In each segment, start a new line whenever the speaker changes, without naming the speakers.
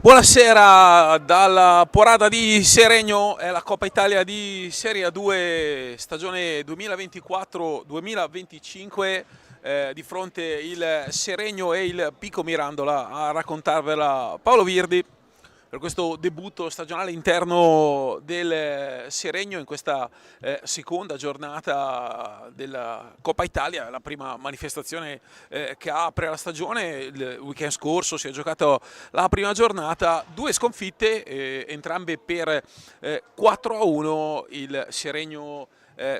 Buonasera dalla Porada di Seregno, è la Coppa Italia di Serie 2 stagione 2024-2025, di fronte il Seregno e il Pico Mirandola. A raccontarvela Paolo Virdi per questo debutto stagionale interno del Seregno in questa seconda giornata della Coppa Italia, la prima manifestazione che apre la stagione. Il weekend scorso si è giocato la prima giornata, due sconfitte, entrambe per 4-1, il Seregno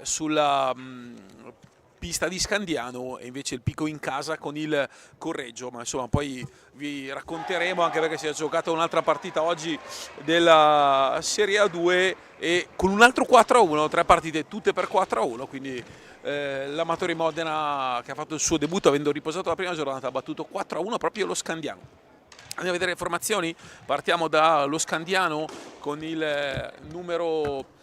sulla pista di Scandiano e invece il Pico in casa con il Correggio, ma insomma poi vi racconteremo, anche perché si è giocata un'altra partita oggi della Serie A2 e con un altro 4-1, tre partite tutte per 4-1, quindi l'Amatori Modena, che ha fatto il suo debutto avendo riposato la prima giornata, ha battuto 4-1 proprio lo Scandiano. Andiamo a vedere le formazioni, partiamo dallo Scandiano con il numero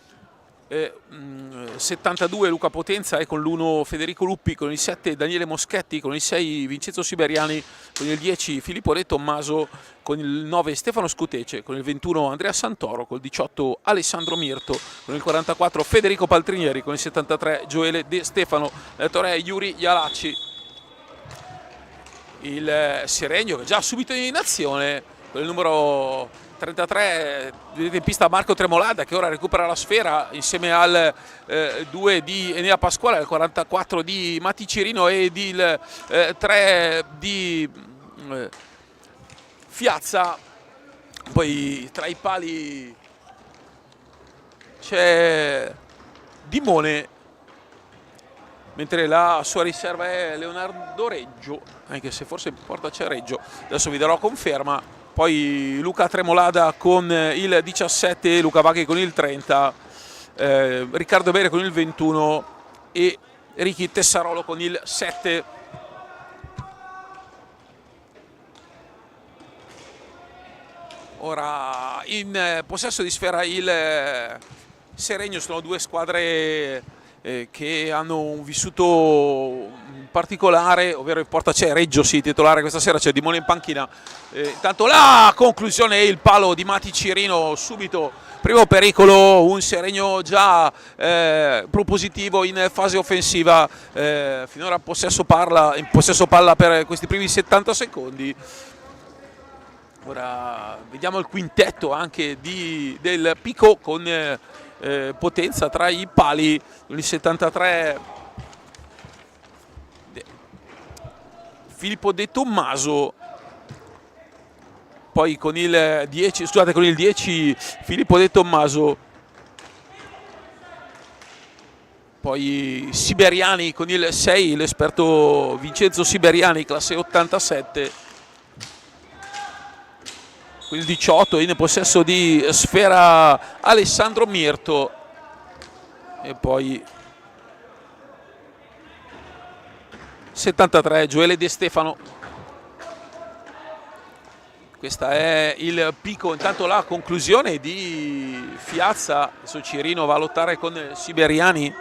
72 Luca Potenza e con l'1 Federico Luppi, con il 7 Daniele Moschetti, con il 6 Vincenzo Siberiani, con il 10 Filippo De Tommaso, con il 9 Stefano Scutece, con il 21 Andrea Santoro, con il 18 Alessandro Mirto, con il 44 Federico Paltrinieri, con il 73 Gioele De Stefano, l'allenatore Yuri Ialacci. Il Seregno che già subito in azione con il numero 33, vedete in pista Marco Tremolada, che ora recupera la sfera insieme al 2 di Enea Pasquale, al 44 di Matti Cirino e il 3 di Fiazza. Poi tra i pali c'è Dimone, mentre la sua riserva è Leonardo Reggio, anche se forse in porta c'è Reggio, adesso vi darò conferma. Poi Luca Tremolada con il 17, Luca Vacchi con il 30, Riccardo Bere con il 21 e Ricky Tessarolo con il 7. Ora in possesso di sfera il Seregno. Sono due squadre che hanno un vissuto particolare, ovvero in porta c'è Reggio, sì, titolare questa sera, c'è Dimone in panchina. Intanto la conclusione e il palo di Matti Cirino, subito primo pericolo, un Seregno già propositivo in fase offensiva, finora in possesso palla per questi primi 70 secondi. Ora vediamo il quintetto anche del Pico con Potenza tra i pali, con il 73 Filippo De Tommaso, poi con il 10, scusate, con il 10 Filippo De Tommaso, poi Siberiani con il 6, l'esperto Vincenzo Siberiani, classe 87, con il 18 in possesso di sfera Alessandro Mirto, e poi 73 Gioele De Stefano. Questa è il Pico. Intanto la conclusione di Fiazza, adesso Cirino va a lottare con Siberiani,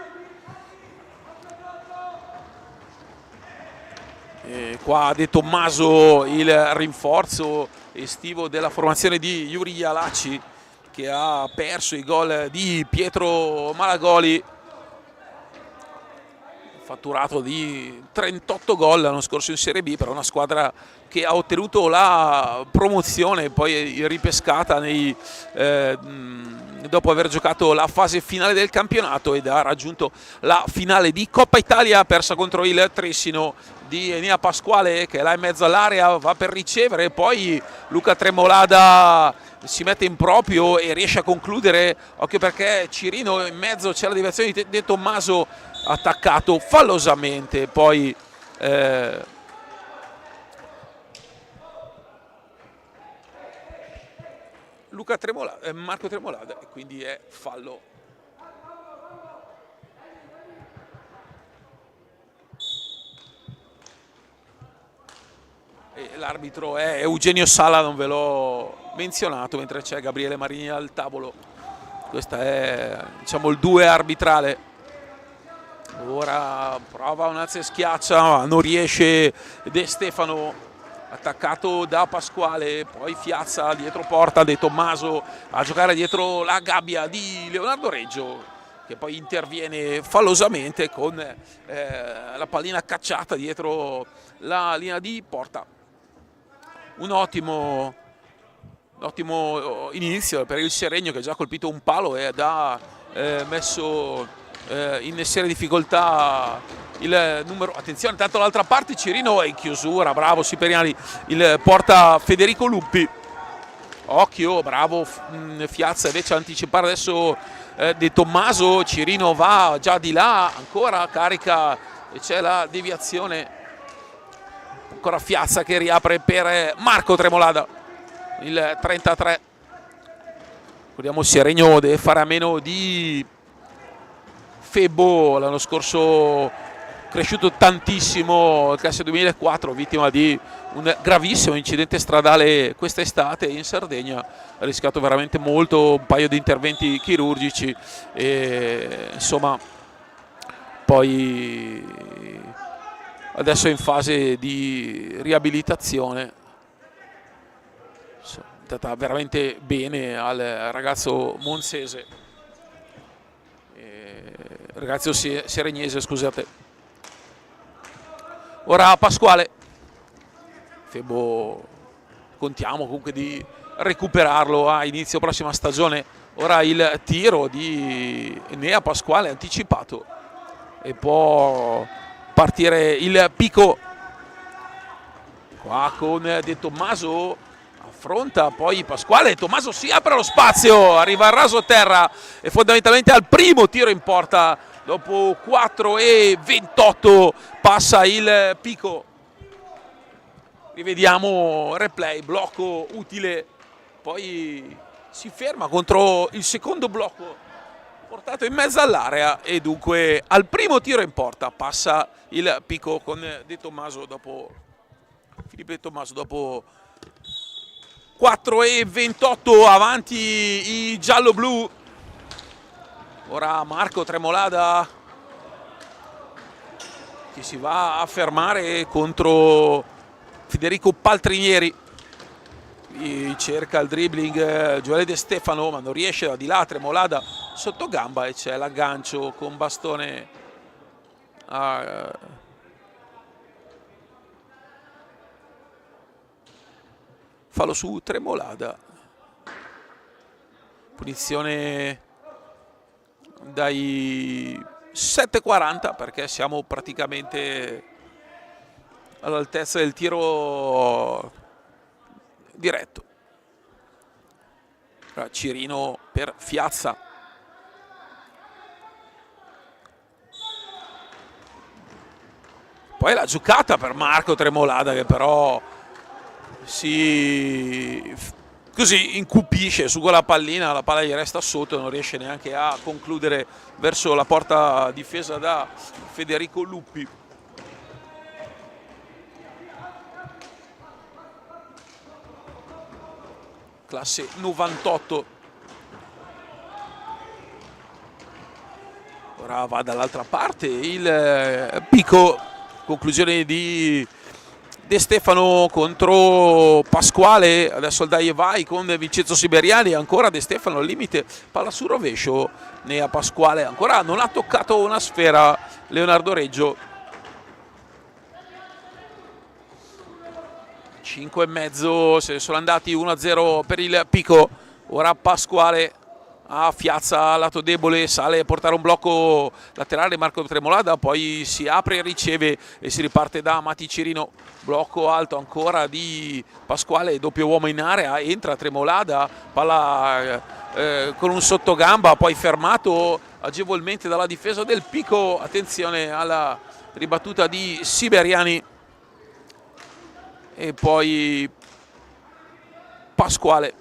e qua De Tommaso il rinforzo estivo della formazione di Yuri Ialacci, che ha perso i gol di Pietro Malagoli, fatturato di 38 gol l'anno scorso in Serie B per una squadra che ha ottenuto la promozione, poi ripescata dopo aver giocato la fase finale del campionato ed ha raggiunto la finale di Coppa Italia, persa contro il Trissino di Enea Pasquale, che è là in mezzo all'area, va per ricevere, poi Luca Tremolada si mette in proprio e riesce a concludere. Occhio perché Cirino in mezzo, c'è la deviazione di De Tommaso, attaccato fallosamente, poi Marco Tremolada, e quindi è fallo. L'arbitro è Eugenio Sala, non ve l'ho menzionato, mentre c'è Gabriele Marini al tavolo. Questo è, diciamo, il 2 arbitrale. Ora prova un alza e schiaccia, non riesce De Stefano attaccato da Pasquale, poi Fiazza dietro porta De Tommaso a giocare dietro la gabbia di Leonardo Reggio, che poi interviene fallosamente con la pallina cacciata dietro la linea di porta. Un ottimo inizio per il Seregno, che ha già colpito un palo ed ha messo in seria difficoltà il numero. Attenzione, tanto dall'altra parte Cirino è in chiusura, bravo Siperiani, il porta Federico Luppi. Occhio, bravo Fiazza invece a anticipare adesso De Tommaso. Cirino va già di là, ancora carica e c'è la deviazione. Ancora Fiazza che riapre per Marco Tremolada, il 33. Ricordiamo Seregno deve fare a meno di Febbo, l'anno scorso cresciuto tantissimo, il classe 2004, vittima di un gravissimo incidente stradale quest'estate in Sardegna, ha rischiato veramente molto, un paio di interventi chirurgici e insomma poi adesso è in fase di riabilitazione. È andata veramente bene al ragazzo monzese, ragazzo seregnese, scusate. Ora Pasquale, Febo contiamo comunque di recuperarlo a inizio prossima stagione. Ora il tiro di Enea Pasquale anticipato e può partire il Pico qua con De Tommaso, affronta poi Pasquale, Tommaso si apre lo spazio, arriva al raso terra e fondamentalmente al primo tiro in porta. Dopo 4,28 passa il Pico. Rivediamo replay, blocco utile, poi si ferma contro il secondo blocco portato in mezzo all'area e dunque al primo tiro in porta passa il Pico con De Tommaso dopo Filippo De Tommaso dopo 4,28 avanti i giallo-blu. Ora Marco Tremolada che si va a fermare contro Federico Paltrinieri. Cerca il dribbling Gioele De Stefano ma non riesce, da di là Tremolada sotto gamba e c'è l'aggancio con bastone fallo su Tremolada. Punizione dai 7,40 perché siamo praticamente all'altezza del tiro diretto. Cirino per Fiazza, poi la giocata per Marco Tremolada che però così incupisce su quella pallina, la palla gli resta sotto, non riesce neanche a concludere verso la porta difesa da Federico Luppi. Classe 98. Ora va dall'altra parte il Pico, conclusione di De Stefano contro Pasquale, adesso il dai vai con Vincenzo Siberiani, ancora De Stefano al limite, palla su rovescio, Nea Pasquale ancora non ha toccato una sfera Leonardo Reggio. 5,5 se ne sono andati, 1-0 per il Pico. Ora Pasquale a Fiazza, lato debole, sale a portare un blocco laterale Marco Tremolada, poi si apre e riceve e si riparte da Mati Cirino. Blocco alto ancora di Pasquale, doppio uomo in area, entra Tremolada, palla con un sottogamba, poi fermato agevolmente dalla difesa del Pico. Attenzione alla ribattuta di Siberiani e poi Pasquale,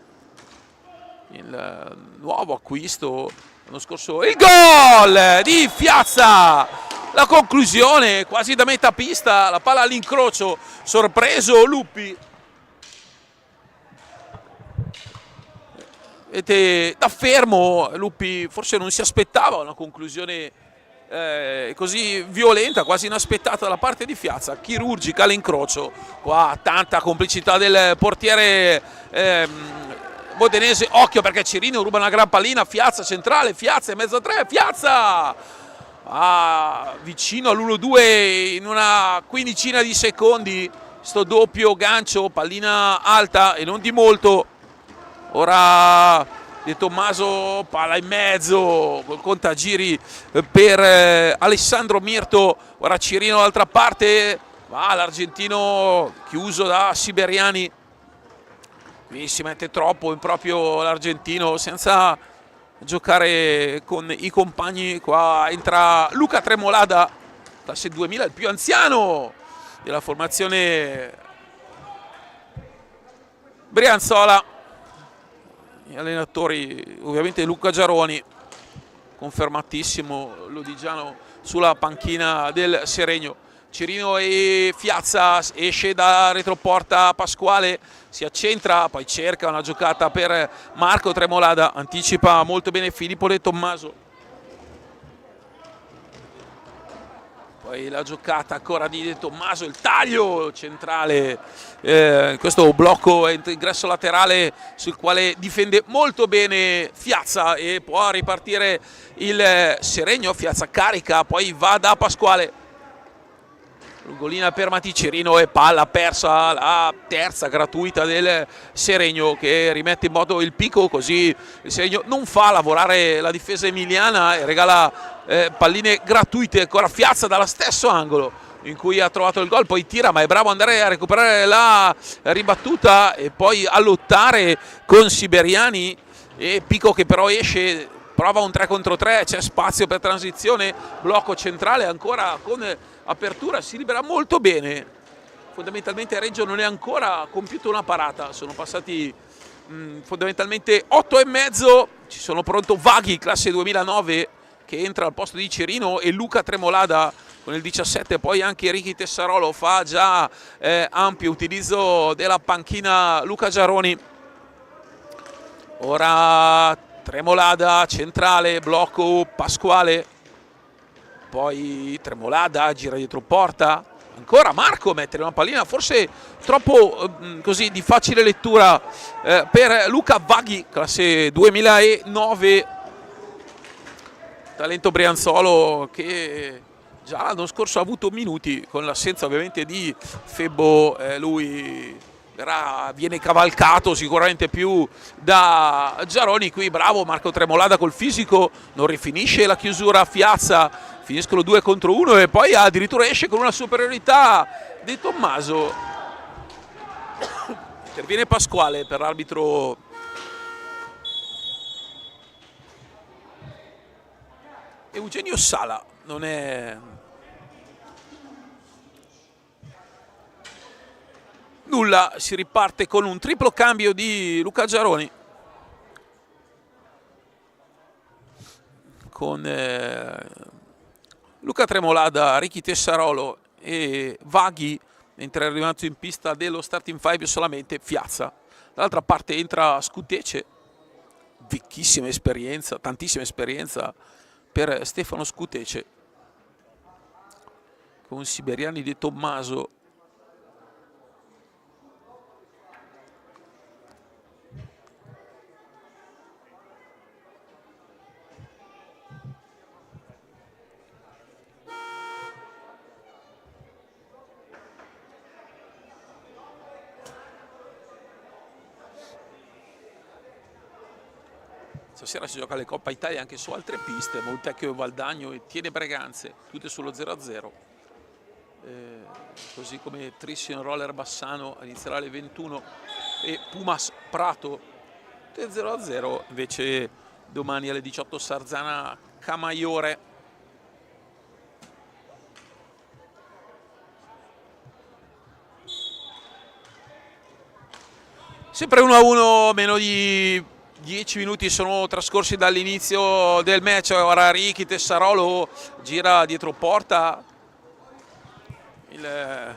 il nuovo acquisto l'anno scorso, il gol di Fiazza, la conclusione quasi da metà pista, la palla all'incrocio, sorpreso Luppi, vedete da fermo Luppi forse non si aspettava una conclusione così violenta, quasi inaspettata dalla parte di Fiazza, chirurgica l'incrocio, qua tanta complicità del portiere modenese, occhio perché Cirino ruba una gran pallina, Fiazza centrale, Fiazza in mezzo a tre, Fiazza vicino all'1-2 in una quindicina di secondi, sto doppio gancio, pallina alta e non di molto, ora De Tommaso, palla in mezzo, col contagiri per Alessandro Mirto, ora Cirino dall'altra parte, va l'argentino chiuso da Siberiani, qui si mette troppo in proprio l'argentino senza giocare con i compagni, qua entra Luca Tremolada, classe 2000, il più anziano della formazione brianzola. Gli allenatori ovviamente Luca Giaroni, confermatissimo lodigiano sulla panchina del Seregno. Cirino e Fiazza, esce da retroporta Pasquale, si accentra, poi cerca una giocata per Marco Tremolada, anticipa molto bene Filippo De Tommaso. Poi la giocata ancora di De Tommaso, il taglio centrale, questo blocco ingresso laterale sul quale difende molto bene Fiazza e può ripartire il Seregno. Fiazza carica, poi va da Pasquale, lungolina per Maticerino e palla persa, la terza gratuita del Seregno che rimette in moto il picco, così il Seregno non fa lavorare la difesa emiliana e regala palline gratuite. Ancora Fiazza dallo stesso angolo in cui ha trovato il gol, poi tira ma è bravo ad andare a recuperare la ribattuta e poi a lottare con Siberiani e Pico che però esce, prova un 3 contro 3, c'è spazio per transizione, blocco centrale ancora con apertura, si libera molto bene, fondamentalmente Reggio non è ancora compiuto una parata, sono passati fondamentalmente 8 e mezzo, ci sono pronto Vaghi classe 2009 che entra al posto di Cirino e Luca Tremolada con il 17, poi anche Ricky Tessarolo fa già ampio utilizzo della panchina Luca Giaroni. Ora Tremolada centrale, blocco Pasquale, poi Tremolada gira dietro porta, ancora Marco mettere una pallina forse troppo così di facile lettura per Luca Vaghi classe 2009, talento brianzolo che già l'anno scorso ha avuto minuti con l'assenza ovviamente di Febbo, lui viene cavalcato sicuramente più da Giaroni. Qui bravo Marco Tremolada col fisico, non rifinisce la chiusura a Fiazza, finiscono 2 contro 1 e poi addirittura esce con una superiorità di Tommaso. Interviene Pasquale per l'arbitro Eugenio Sala, non è nulla, si riparte con un triplo cambio di Luca Giaroni con Luca Tremolada, Ricky Tessarolo e Vaghi, mentre è arrivato in pista dello starting five solamente Fiazza. Dall'altra parte entra Scutece, vecchissima esperienza, tantissima esperienza per Stefano Scutece, con Siberiani De Tommaso Stasera si gioca le Coppa Italia anche su altre piste, Montecchio e Valdagno e Tiene Breganze, tutte sullo 0-0. Così come Trissino Roller Bassano inizierà alle 21 e Pumas Prato 0-0, invece domani alle 18 Sarzana Camaiore. Sempre 1-1, meno di 10 minuti sono trascorsi dall'inizio del match. Ora Ricky Tessarolo gira dietro porta, il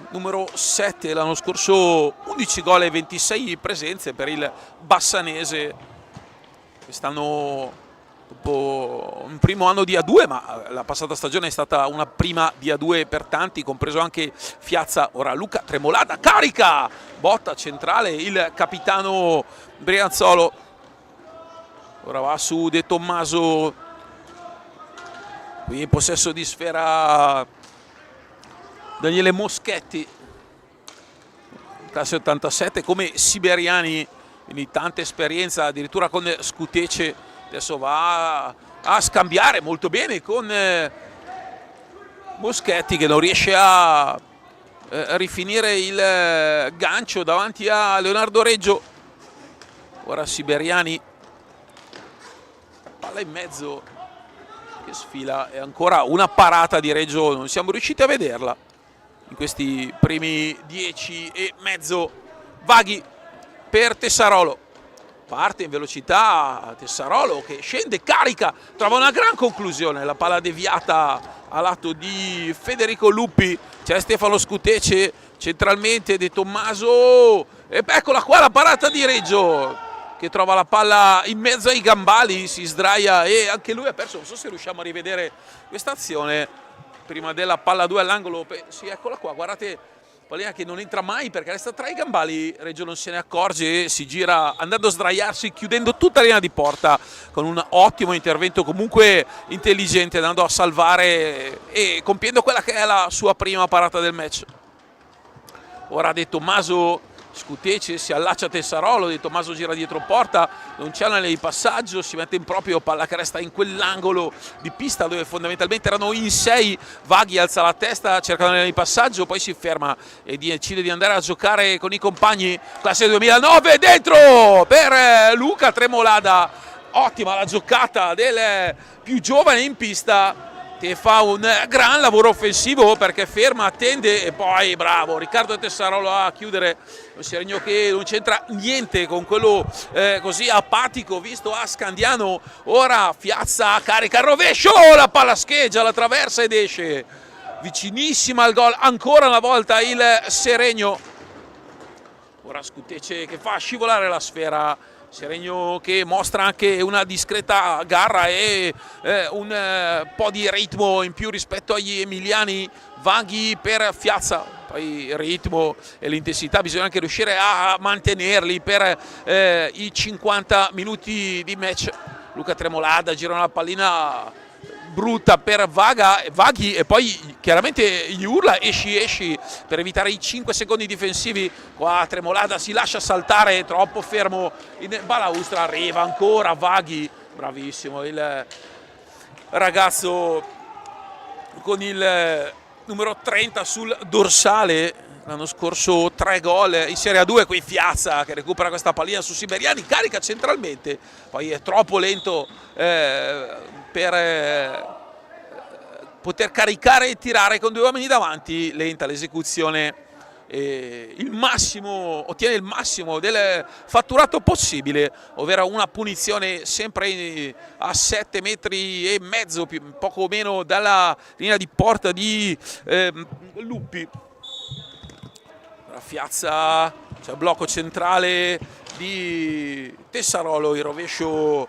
numero 7, l'anno scorso 11 gol e 26 presenze per il Bassanese, quest'anno dopo un primo anno di A2, ma la passata stagione è stata una prima di A2 per tanti, compreso anche Fiazza. Ora Luca Tremolada carica, botta centrale il capitano Brianzolo, ora va su De Tommaso, qui in possesso di sfera Daniele Moschetti, classe 87 come Siberiani, quindi tanta esperienza addirittura con Scutece. Adesso va a scambiare molto bene con Moschetti, che non riesce a rifinire il gancio davanti a Leonardo Reggio. Ora Siberiani, palla in mezzo che sfila, e ancora una parata di Reggio, non siamo riusciti a vederla in questi primi 10 e mezzo. Vaghi per Tessarolo, parte in velocità Tessarolo che scende, carica, trova una gran conclusione, la palla deviata a lato di Federico Luppi, c'è Stefano Scutece centralmente, De Tommaso, e eccola qua la parata di Reggio che trova la palla in mezzo ai gambali, si sdraia e anche lui ha perso. Non so se riusciamo a rivedere questa azione prima della palla 2 all'angolo. Sì, eccola qua, guardate, pallina che non entra mai perché resta tra i gambali, Reggio non se ne accorge e si gira andando a sdraiarsi, chiudendo tutta la linea di porta con un ottimo intervento comunque intelligente, andando a salvare e compiendo quella che è la sua prima parata del match. Ora De Tommaso, Scutece, si allaccia a Tessarolo, De Tommaso gira dietro porta, non c'è una linea di passaggio, si mette in proprio, palla che resta in quell'angolo di pista dove fondamentalmente erano in 6, Vaghi alza la testa, cerca una linea di passaggio, poi si ferma e decide di andare a giocare con i compagni. Classe 2009, dentro per Luca Tremolada, ottima la giocata del più giovane in pista, che fa un gran lavoro offensivo perché ferma, attende e poi bravo Riccardo Tessarolo a chiudere. Un Seregno che non c'entra niente con quello così apatico visto a Scandiano. Ora Fiazza carica il rovescio, la palla scheggia, la traversa ed esce vicinissima al gol ancora una volta il Seregno. Ora Scutece che fa scivolare la sfera, Seregno che mostra anche una discreta garra e un po' di ritmo in più rispetto agli emiliani. Vaghi per Fiazza, poi il ritmo e l'intensità bisogna anche riuscire a mantenerli per i 50 minuti di match. Luca Tremolada gira una pallina brutta per Vaghi e poi chiaramente gli urla esci per evitare i 5 secondi difensivi. Qua Tremolada si lascia saltare, troppo fermo in balaustra, arriva ancora Vaghi, bravissimo il ragazzo con il numero 30 sul dorsale, l'anno scorso 3 gol in Serie A2. Qui Fiazza che recupera questa pallina su Siberiani, carica centralmente, poi è troppo lento per poter caricare e tirare con 2 uomini davanti, lenta l'esecuzione. Il massimo, ottiene il massimo del fatturato possibile, ovvero una punizione sempre a 7,5 metri, poco meno dalla linea di porta di Luppi. Fiazza, c'è il blocco centrale di Tessarolo, il rovescio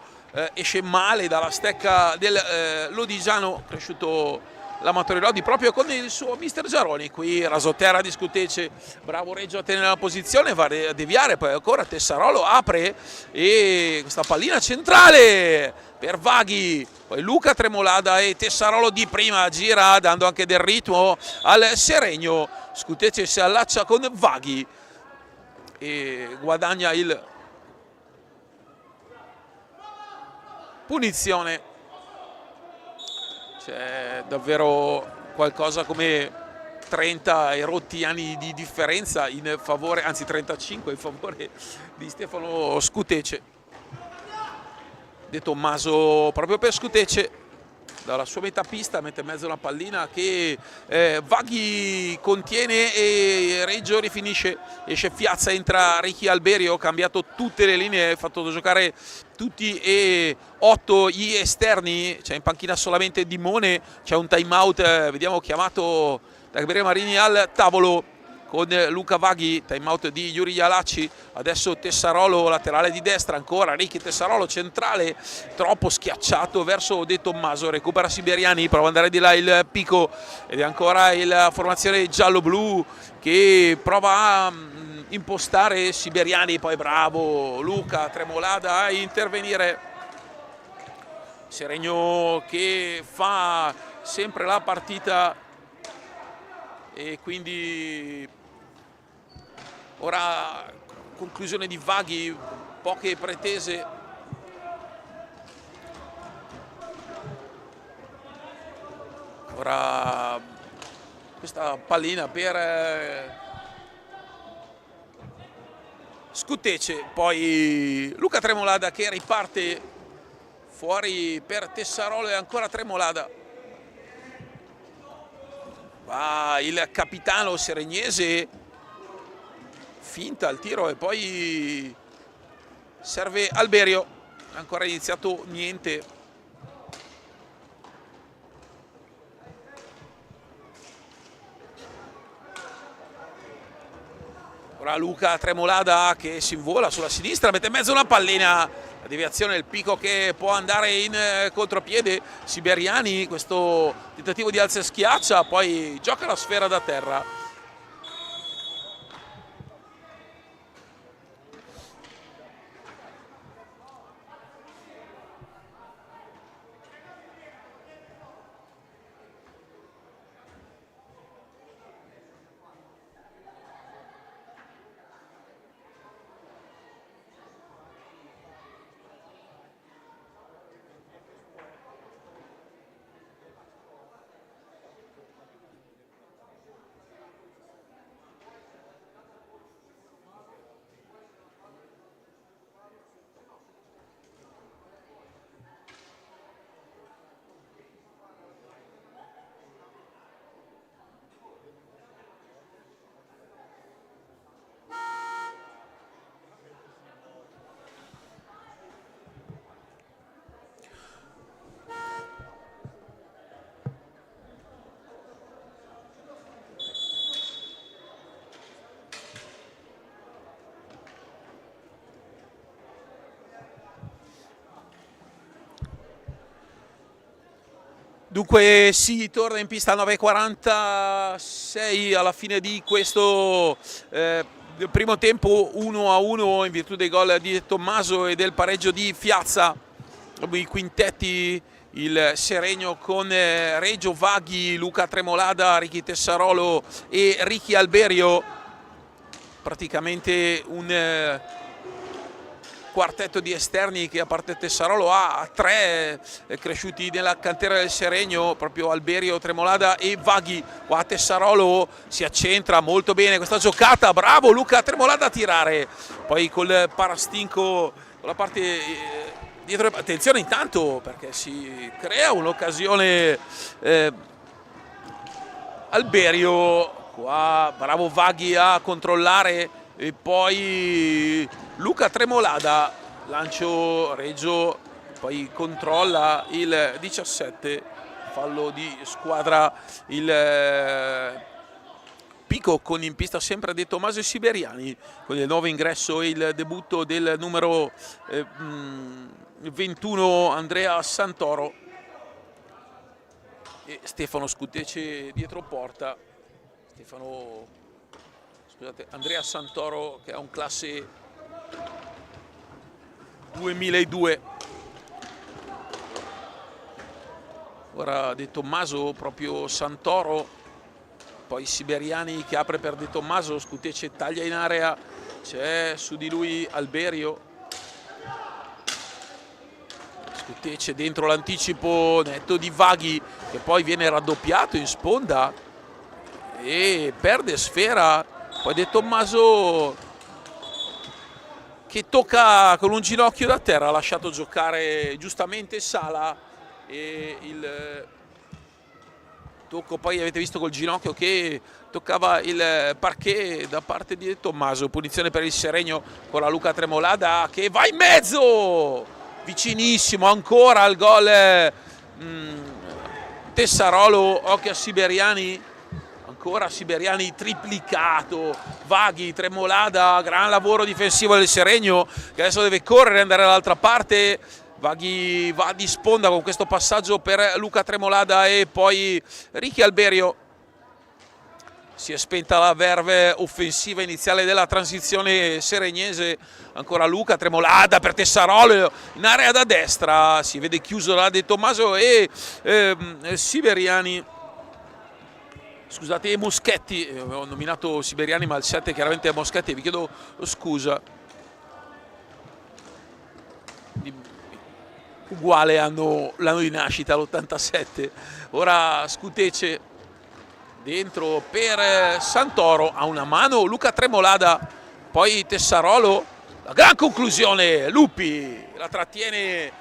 esce male dalla stecca del Lodigiano, cresciuto l'amatore Lodi proprio con il suo mister Giaroni. Qui rasoterra di Scutece, bravo Reggio a tenere la posizione, va a deviare, poi ancora Tessarolo apre e questa pallina centrale per Vaghi, poi Luca Tremolada e Tessarolo di prima gira dando anche del ritmo al Seregno. Scutece si allaccia con Vaghi e guadagna il punizione. C'è davvero qualcosa come 30 e rotti anni di differenza in favore, anzi 35 in favore di Stefano Scutece. De Tommaso proprio per Scutece, dalla sua metà pista mette in mezzo una pallina che Vaghi contiene e Reggio rifinisce. Esce Fiazza, entra Ricky Alberio, cambiato tutte le linee, fatto giocare tutti e 8 gli esterni, c'è in panchina solamente Dimone, c'è un time out, vediamo, chiamato da Gabriele Marini al tavolo con Luca Vaghi, time out di Yuri Ialacci. Adesso Tessarolo laterale di destra, ancora Ricky Tessarolo centrale, troppo schiacciato verso De Tommaso, recupera Siberiani, prova ad andare di là il Pico ed è ancora la formazione giallo-blu che prova a impostare Siberiani, poi bravo Luca Tremolada a intervenire. Seregno che fa sempre la partita e quindi ora conclusione di Vaghi, poche pretese. Ora questa pallina per Scutece, poi Luca Tremolada che riparte fuori per Tessarolo e ancora Tremolada. Va il capitano seregnese, finta il tiro e poi serve Alberio, ancora iniziato niente. Ora Luca Tremolada che si invola sulla sinistra, mette in mezzo una pallina, la deviazione del Pico che può andare in contropiede. Siberiani, questo tentativo di alza e schiaccia, poi gioca la sfera da terra. Dunque si torna in pista a 9:46 alla fine di questo primo tempo, 1-1 in virtù dei gol di Tommaso e del pareggio di Fiazza. I quintetti, il Seregno con Reggio, Vaghi, Luca Tremolada, Ricky Tessarolo e Ricky Alberio, praticamente un quartetto di esterni che a parte Tessarolo ha tre cresciuti nella cantera del Seregno, proprio Alberio, Tremolada e Vaghi. Qua Tessarolo si accentra molto bene questa giocata, bravo Luca Tremolada a tirare, poi col parastinco con la parte dietro. Attenzione intanto perché si crea un'occasione, Alberio, qua bravo Vaghi a controllare e poi Luca Tremolada, lancio Reggio, poi controlla il 17, fallo di squadra. Il Pico con in pista sempre De Tommaso e Siberiani, con il nuovo ingresso e il debutto del numero 21 Andrea Santoro e Stefano Scutece dietro porta. Andrea Santoro che ha un classe 2002. Ora De Tommaso, proprio Santoro, poi Siberiani che apre per De Tommaso, Scutece taglia in area, c'è su di lui Alberio, Scutece dentro l'anticipo netto di Vaghi che poi viene raddoppiato in sponda e perde sfera. Poi De Tommaso che tocca con un ginocchio da terra, ha lasciato giocare giustamente Sala e il tocco poi avete visto col ginocchio che toccava il parquet da parte di De Tommaso. Punizione per il Seregno con la Luca Tremolada che va in mezzo, vicinissimo ancora al gol Tessarolo, occhio a Siberiani. ancora Siberiani triplicato, Vaghi, Tremolada, gran lavoro difensivo del Seregno che adesso deve correre e andare dall'altra parte. Vaghi va di sponda con questo passaggio per Luca Tremolada e poi Ricky Alberio. Si è spenta la verve offensiva iniziale della transizione seregnese. Ancora Luca Tremolada per Tessarolo in area da destra. Si vede chiuso da De Tommaso e Siberiani. Scusate, Moschetti. Ho nominato Siberiani ma il 7 chiaramente è Moschetti. Vi chiedo scusa. Uguale l'anno di nascita, l'87. Ora Scutece dentro per Santoro, a una mano Luca Tremolada, poi Tessarolo, la gran conclusione, Lupi la trattiene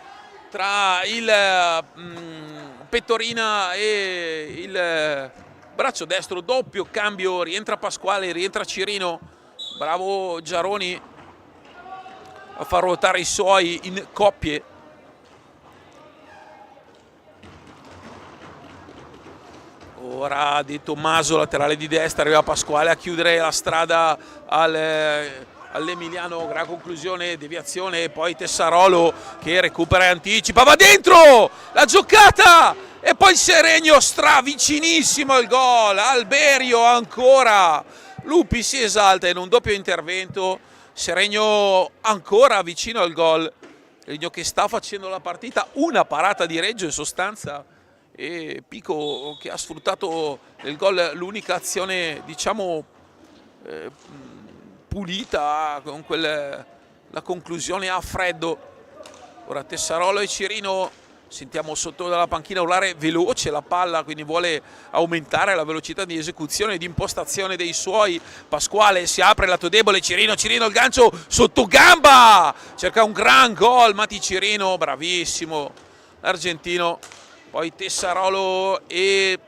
tra il pettorina e il braccio destro, doppio cambio, rientra Pasquale, rientra Cirino, bravo Giaroni a far ruotare i suoi in coppie. Ora De Tommaso, laterale di destra, arriva Pasquale a chiudere la strada all'Emiliano, gran conclusione, deviazione, e poi Tessarolo che recupera e anticipa, va dentro la giocata e poi Seregno vicinissimo al gol, Alberio ancora, Lupi si esalta in un doppio intervento, Seregno ancora vicino al gol, Seregno che sta facendo la partita, una parata di Reggio in sostanza, e Pico che ha sfruttato nel gol l'unica azione, diciamo, pulita con la conclusione a freddo. Ora Tessarolo e Cirino, sentiamo sotto dalla panchina urlare veloce la palla, quindi vuole aumentare la velocità di esecuzione e di impostazione dei suoi. Pasquale si apre lato debole, Cirino il gancio sotto gamba, cerca un gran gol Mati Cirino, bravissimo l'argentino. Poi Tessarolo e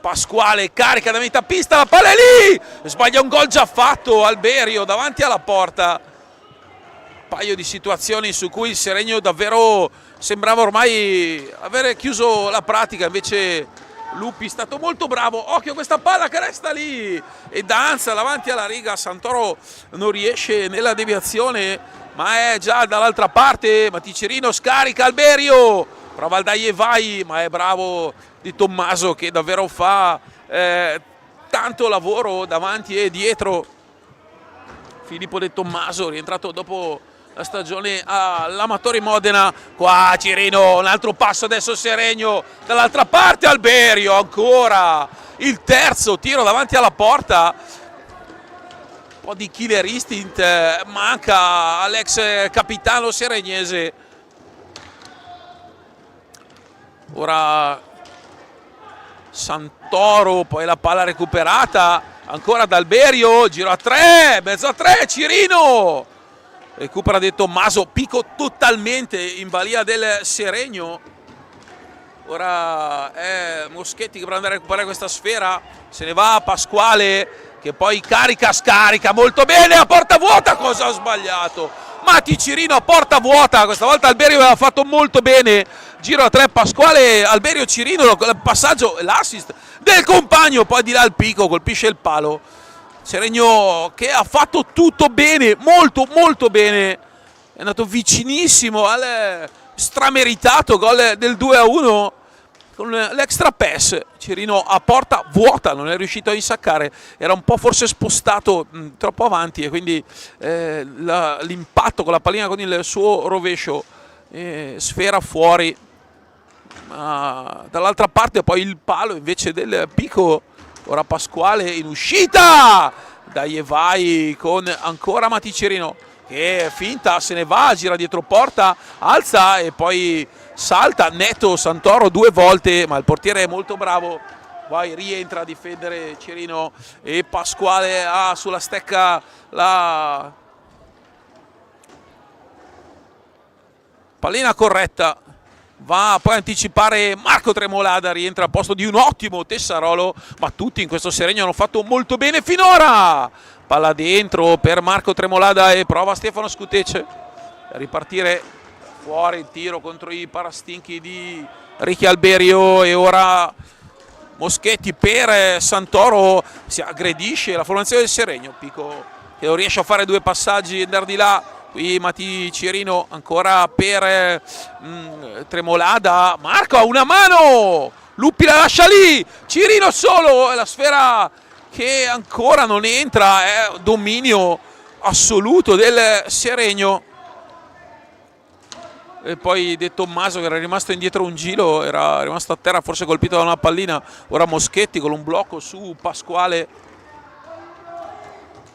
Pasquale carica da metà pista, la palla è lì, sbaglia un gol già fatto Alberio davanti alla porta. Un paio di situazioni su cui il Seregno davvero sembrava ormai avere chiuso la pratica, invece Lupi è stato molto bravo. Occhio a questa palla che resta lì e danza davanti alla riga, Santoro non riesce nella deviazione ma è già dall'altra parte. Maticerino scarica Alberio, prova il dai e vai, ma è bravo Di Tommaso che davvero fa tanto lavoro davanti e dietro. Filippo De Tommaso rientrato dopo la stagione all'Amatori Modena. Qua Cirino, un altro passo adesso Seregno, dall'altra parte Alberio ancora, il terzo tiro davanti alla porta. Un po' di killer instinct manca all'ex capitano seregnese. Ora Santoro, poi la palla recuperata ancora da Alberio, giro a 3, mezzo a 3, Cirino recupera De Tommaso, Pico totalmente in balia del Seregno. Ora è Moschetti che dovrà andare a recuperare questa sfera, se ne va Pasquale che poi scarica molto bene a porta vuota. Cosa ha sbagliato? Mati Cirino a porta vuota, questa volta Alberio aveva fatto molto bene, giro a 3 Pasquale, Alberio Cirino, il passaggio, l'assist del compagno, poi di là il Pico colpisce il palo. Seregno che ha fatto tutto bene, molto bene, è andato vicinissimo al strameritato gol del 2-1 con l'extra pass. Cirino a porta vuota, non è riuscito a insaccare, era un po' forse spostato troppo avanti e quindi l'impatto con la pallina con il suo rovescio, sfera fuori. Dall'altra parte poi il palo invece del Pico. Ora Pasquale in uscita, dai e vai con ancora Mati Cirino che finta, se ne va, gira dietro porta, alza e poi salta netto Santoro 2 volte, ma il portiere è molto bravo, poi rientra a difendere Cirino e Pasquale ha sulla stecca la pallina corretta. Va poi a anticipare Marco Tremolada, rientra a posto di un ottimo Tessarolo, ma tutti in questo Seregno hanno fatto molto bene finora. Palla dentro per Marco Tremolada e prova Stefano Scutece a ripartire fuori il tiro contro i parastinchi di Ricky Alberio e ora Moschetti per Santoro, si aggredisce la formazione del Seregno. Pico che non riesce a fare due passaggi e andare di là. Qui Matti Cirino ancora per Tremolada, marca una mano, Luppi la lascia lì, Cirino solo, la sfera che ancora non entra, è dominio assoluto del Seregno. E poi De Tommaso, che era rimasto indietro un giro, era rimasto a terra forse colpito da una pallina. Ora Moschetti con un blocco su Pasquale,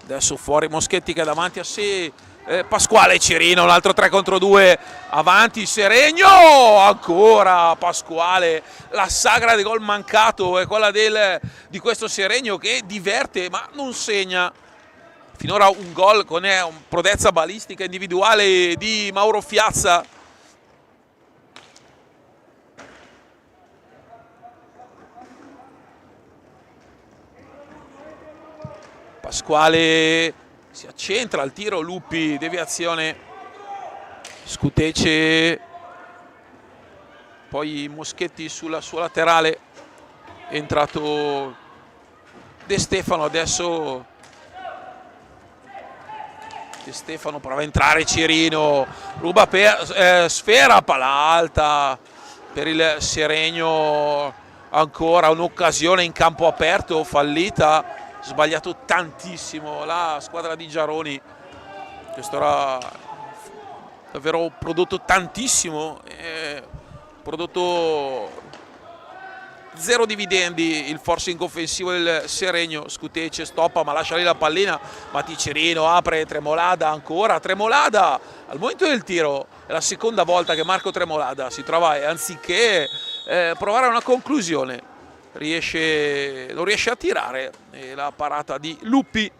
adesso fuori Moschetti che è davanti a sé, Pasquale, Cirino, un altro 3 contro 2, avanti Seregno, ancora Pasquale. La sagra del gol mancato è quella di questo Seregno che diverte ma non segna. Finora un gol con prodezza balistica individuale di Mauro Fiazza. Pasquale si accentra al tiro, Luppi, deviazione, Scutece, poi Moschetti sulla sua laterale, è entrato De Stefano, adesso De Stefano prova a entrare Cirino, ruba per sfera, palla alta per il Seregno, ancora un'occasione in campo aperto fallita. Sbagliato tantissimo la squadra di Giaroni, questo era davvero prodotto tantissimo, prodotto zero dividendi il forcing offensivo del Seregno. Scutece stoppa ma lascia lì la pallina, Matti Cirino apre, Tremolada ancora, Tremolada al momento del tiro è la seconda volta che Marco Tremolada si trova e anziché provare una conclusione non riesce a tirare, e la parata di Luppi.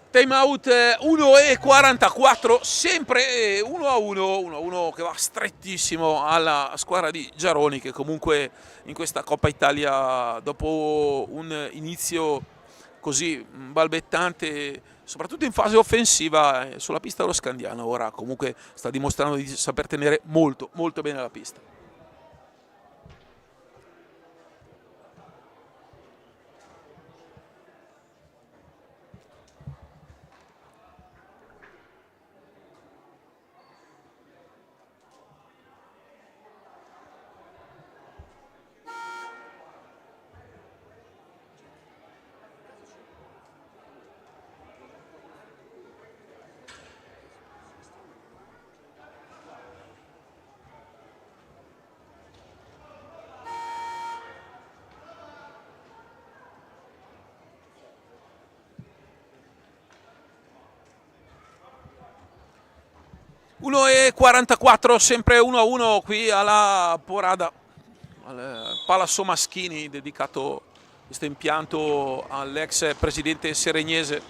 Time out 1:44, sempre 1-1 che va strettissimo alla squadra di Giaroni, che comunque in questa Coppa Italia, dopo un inizio così balbettante, soprattutto in fase offensiva sulla pista dello Scandiano, ora comunque sta dimostrando di saper tenere molto molto bene la pista. E 44, sempre 1-1 qui alla Porada, al Palazzo Maschini, dedicato questo impianto all'ex presidente seregnese.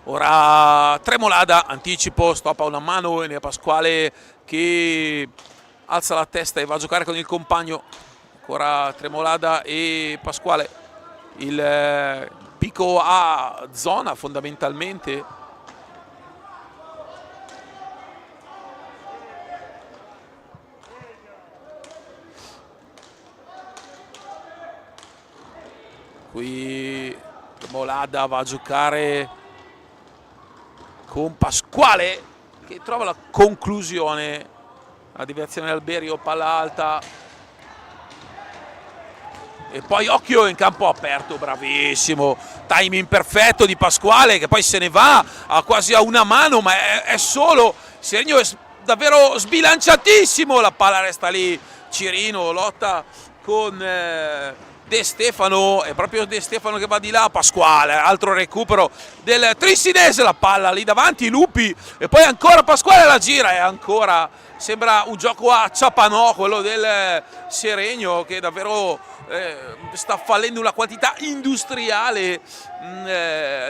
Ora Tremolada, anticipo, stoppa una mano e ne è Pasquale che alza la testa e va a giocare con il compagno. Ancora Tremolada e Pasquale, il picco a zona fondamentalmente. Qui Tremolada va a giocare con Pasquale che trova la conclusione, la deviazione Alberio, palla alta e poi occhio in campo aperto, bravissimo, timing perfetto di Pasquale che poi se ne va quasi a una mano, ma è solo, Seregno è davvero sbilanciatissimo, la palla resta lì, Cirino lotta con De Stefano, è proprio De Stefano che va di là, Pasquale, altro recupero del Trissinese, la palla lì davanti, Luppi e poi ancora Pasquale la gira e ancora sembra un gioco a Ciapanò quello del Seregno, che davvero sta fallendo una quantità industriale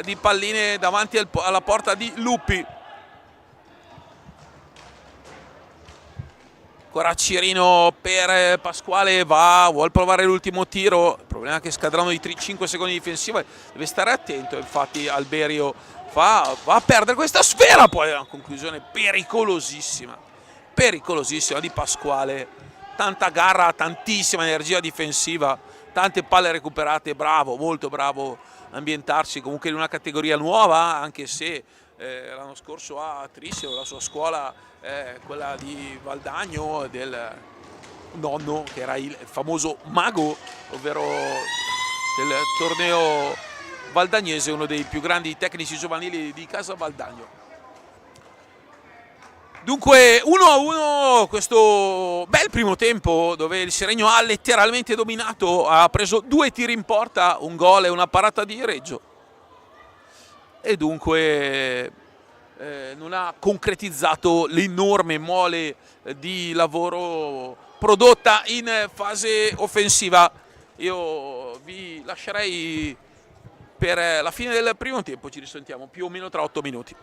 di palline davanti alla porta di Luppi. Ancora Cirino per Pasquale, vuol provare l'ultimo tiro, il problema è che scadranno i 5 secondi difensivi, deve stare attento, infatti Alberio va a perdere questa sfera, poi è una conclusione pericolosissima di Pasquale, tanta garra, tantissima energia difensiva, tante palle recuperate, bravo, molto bravo a ambientarsi comunque in una categoria nuova, anche se l'anno scorso a Trissio la sua scuola è quella di Valdagno, del nonno che era il famoso mago, ovvero del torneo valdagnese, uno dei più grandi tecnici giovanili di casa Valdagno. Dunque 1-1 questo bel primo tempo dove il Seregno ha letteralmente dominato, ha preso 2 tiri in porta, un gol e una parata di Reggio, e dunque non ha concretizzato l'enorme mole di lavoro prodotta in fase offensiva. Io vi lascerei per la fine del primo tempo, ci risentiamo più o meno tra 8 minuti.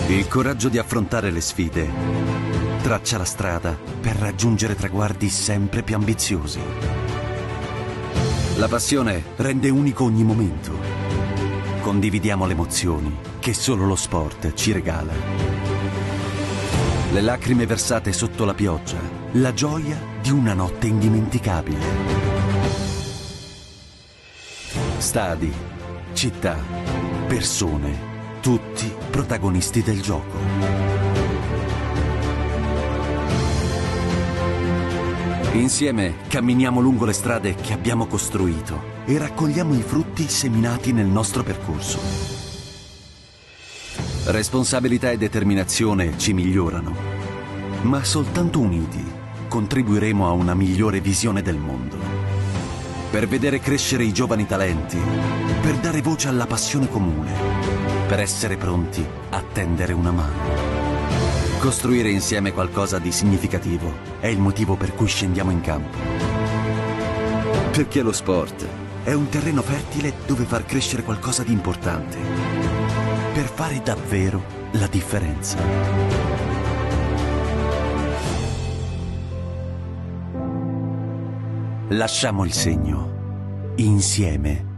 Il coraggio di affrontare le sfide traccia la strada per raggiungere traguardi sempre più ambiziosi. La passione rende unico ogni momento. Condividiamo le emozioni che solo lo sport ci regala. Le lacrime versate sotto la pioggia, la gioia di una notte indimenticabile. Stadi, città, persone, tutti protagonisti del gioco. Insieme camminiamo lungo le strade che abbiamo costruito e raccogliamo i frutti seminati nel nostro percorso. Responsabilità e determinazione ci migliorano, ma soltanto uniti contribuiremo a una migliore visione del mondo. Per vedere crescere i giovani talenti, per dare voce alla passione comune, per essere pronti a tendere una mano. Costruire insieme qualcosa di significativo è il motivo per cui scendiamo in campo. Perché lo sport è un terreno fertile dove far crescere qualcosa di importante, per fare davvero la differenza. Lasciamo il segno, insieme.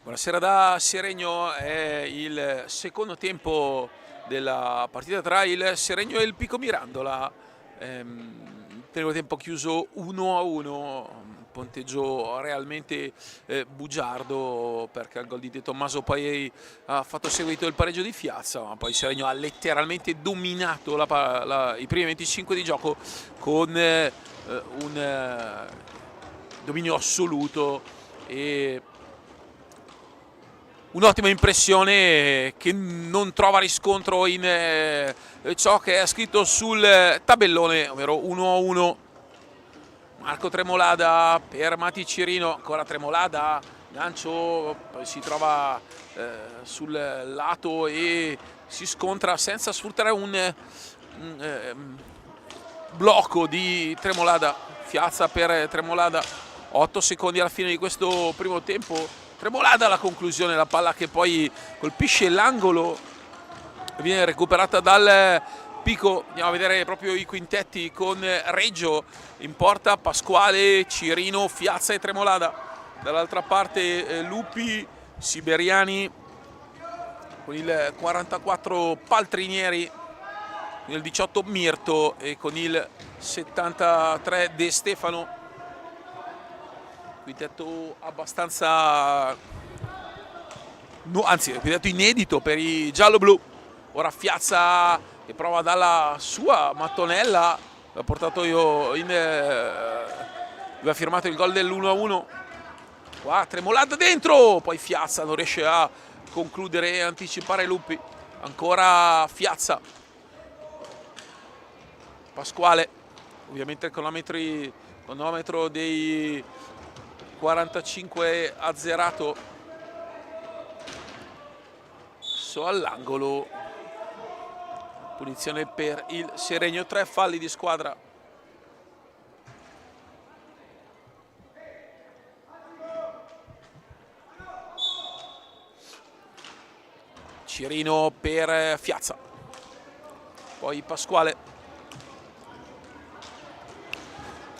Buonasera da Seregno, è il secondo tempo della partita tra il Seregno e il Pico Mirandola. Primo tempo chiuso 1-1, un punteggio realmente bugiardo, perché al gol di De Tommaso poi ha fatto seguito il pareggio di Fiazza, ma poi Seregno ha letteralmente dominato i primi 25 di gioco con un dominio assoluto e un'ottima impressione che non trova riscontro in ciò che è scritto sul tabellone, ovvero 1-1. Marco Tremolada per Mati Cirino, ancora Tremolada, gancio, poi si trova sul lato e si scontra senza sfruttare un blocco di Tremolada. Fiazza per Tremolada, 8 secondi alla fine di questo primo tempo. Tremolada alla conclusione, la palla che poi colpisce l'angolo, viene recuperata dal Pico. Andiamo a vedere proprio i quintetti con Reggio in porta, Pasquale, Cirino, Fiazza e Tremolada. Dall'altra parte Lupi, Siberiani, con il 44 Paltrinieri, con il 18 Mirto e con il 73 De Stefano. Quintetto abbastanza, anzi quintetto inedito per i giallo-blu. Ora Fiazza che prova dalla sua mattonella, l'ho portato io in aveva firmato il gol dell'1-1. Qua Tremolada dentro, poi Fiazza non riesce a concludere e anticipare Lupi. Ancora Fiazza, Pasquale, ovviamente il cronometro dei 45 azzerato, all'angolo, punizione per il Seregno, 3 falli di squadra. Cirino per Fiazza, poi Pasquale.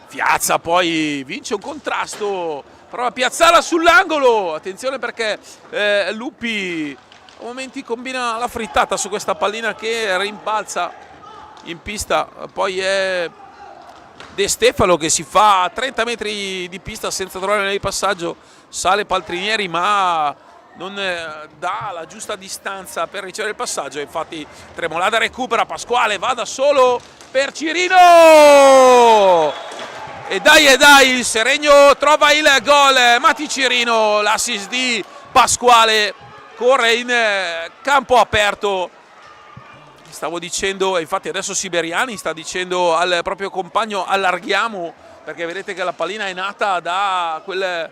Fiazza poi vince un contrasto, prova a piazzarla sull'angolo, attenzione perché Lupi a momenti combina la frittata su questa pallina che rimbalza in pista. Poi è De Stefano che si fa 30 metri di pista senza trovare il passaggio, sale Paltrinieri ma non dà la giusta distanza per ricevere il passaggio. Infatti Tremolada recupera, Pasquale va da solo per Cirino e dai, il Seregno trova il gol. Mati Cirino, l'assist di Pasquale, corre in campo aperto. Stavo dicendo, infatti adesso Siberiani sta dicendo al proprio compagno allarghiamo, perché vedete che la pallina è nata da quella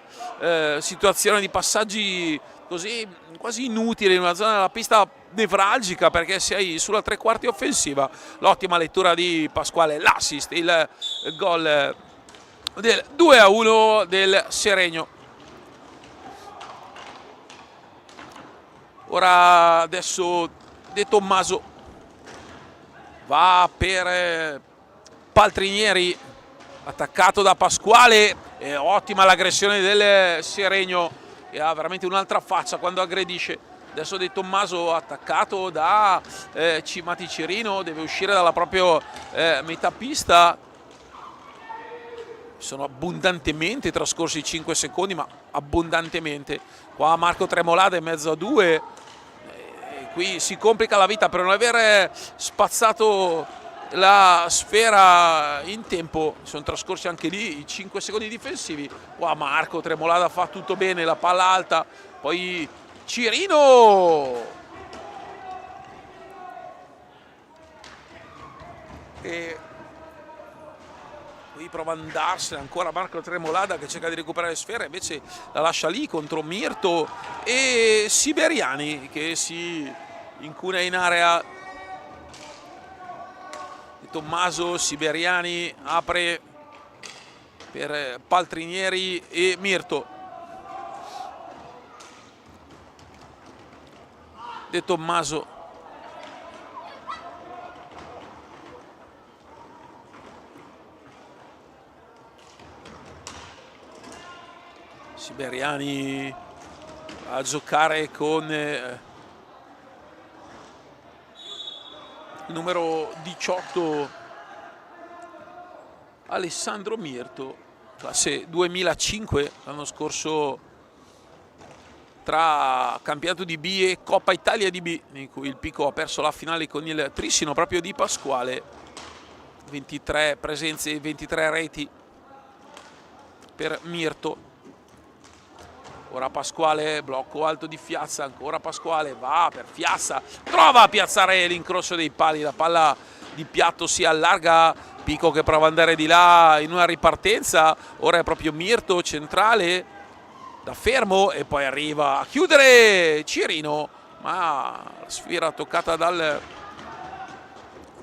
situazione di passaggi così quasi inutili in una zona della pista nevralgica, perché sei sulla tre quarti offensiva. L'ottima lettura di Pasquale, l'assist, il gol del 2-1 del Seregno. Ora adesso De Tommaso va per Paltrinieri, attaccato da Pasquale, ottima l'aggressione del Seregno, che ha veramente un'altra faccia quando aggredisce. Adesso De Tommaso attaccato da Mati Cirino, deve uscire dalla propria metà pista. Sono abbondantemente trascorsi i 5 secondi, ma abbondantemente. Qua Marco Tremolada in mezzo a due, qui si complica la vita per non aver spazzato la sfera in tempo. Sono trascorsi anche lì i 5 secondi difensivi. Qua Marco Tremolada fa tutto bene, la palla alta, poi Cirino e qui prova ad andarsene, ancora Marco Tremolada che cerca di recuperare sfera, invece la lascia lì contro Mirto e Siberiani che si incuna in area. Tommaso, Siberiani apre per Paltrinieri e Mirto. De Tommaso, Siberiani a giocare con il numero 18 Alessandro Mirto, classe 2005, l'anno scorso tra campionato di B e Coppa Italia di B, in cui il Pico ha perso la finale con il Trissino proprio di Pasquale. 23 presenze e 23 reti per Mirto. Ora Pasquale, blocco alto di Fiazza, ancora Pasquale, va per Fiazza, trova a piazzare l'incrocio dei pali, la palla di piatto si allarga, Pico che prova ad andare di là in una ripartenza, ora è proprio Mirto centrale, da fermo e poi arriva a chiudere Cirino, ma la sfera toccata dal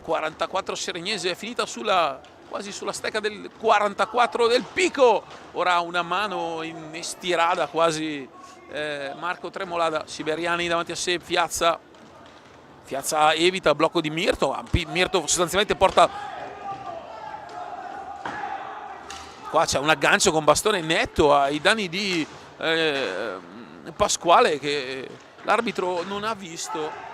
44 seregnese è finita quasi sulla stecca del 44 del Pico. Ora una mano in estirada quasi Marco Tremolada, Siberiani davanti a sé, Fiazza evita il blocco di Mirto, Mirto sostanzialmente porta, qua c'è un aggancio con bastone netto ai danni di Pasquale che l'arbitro non ha visto.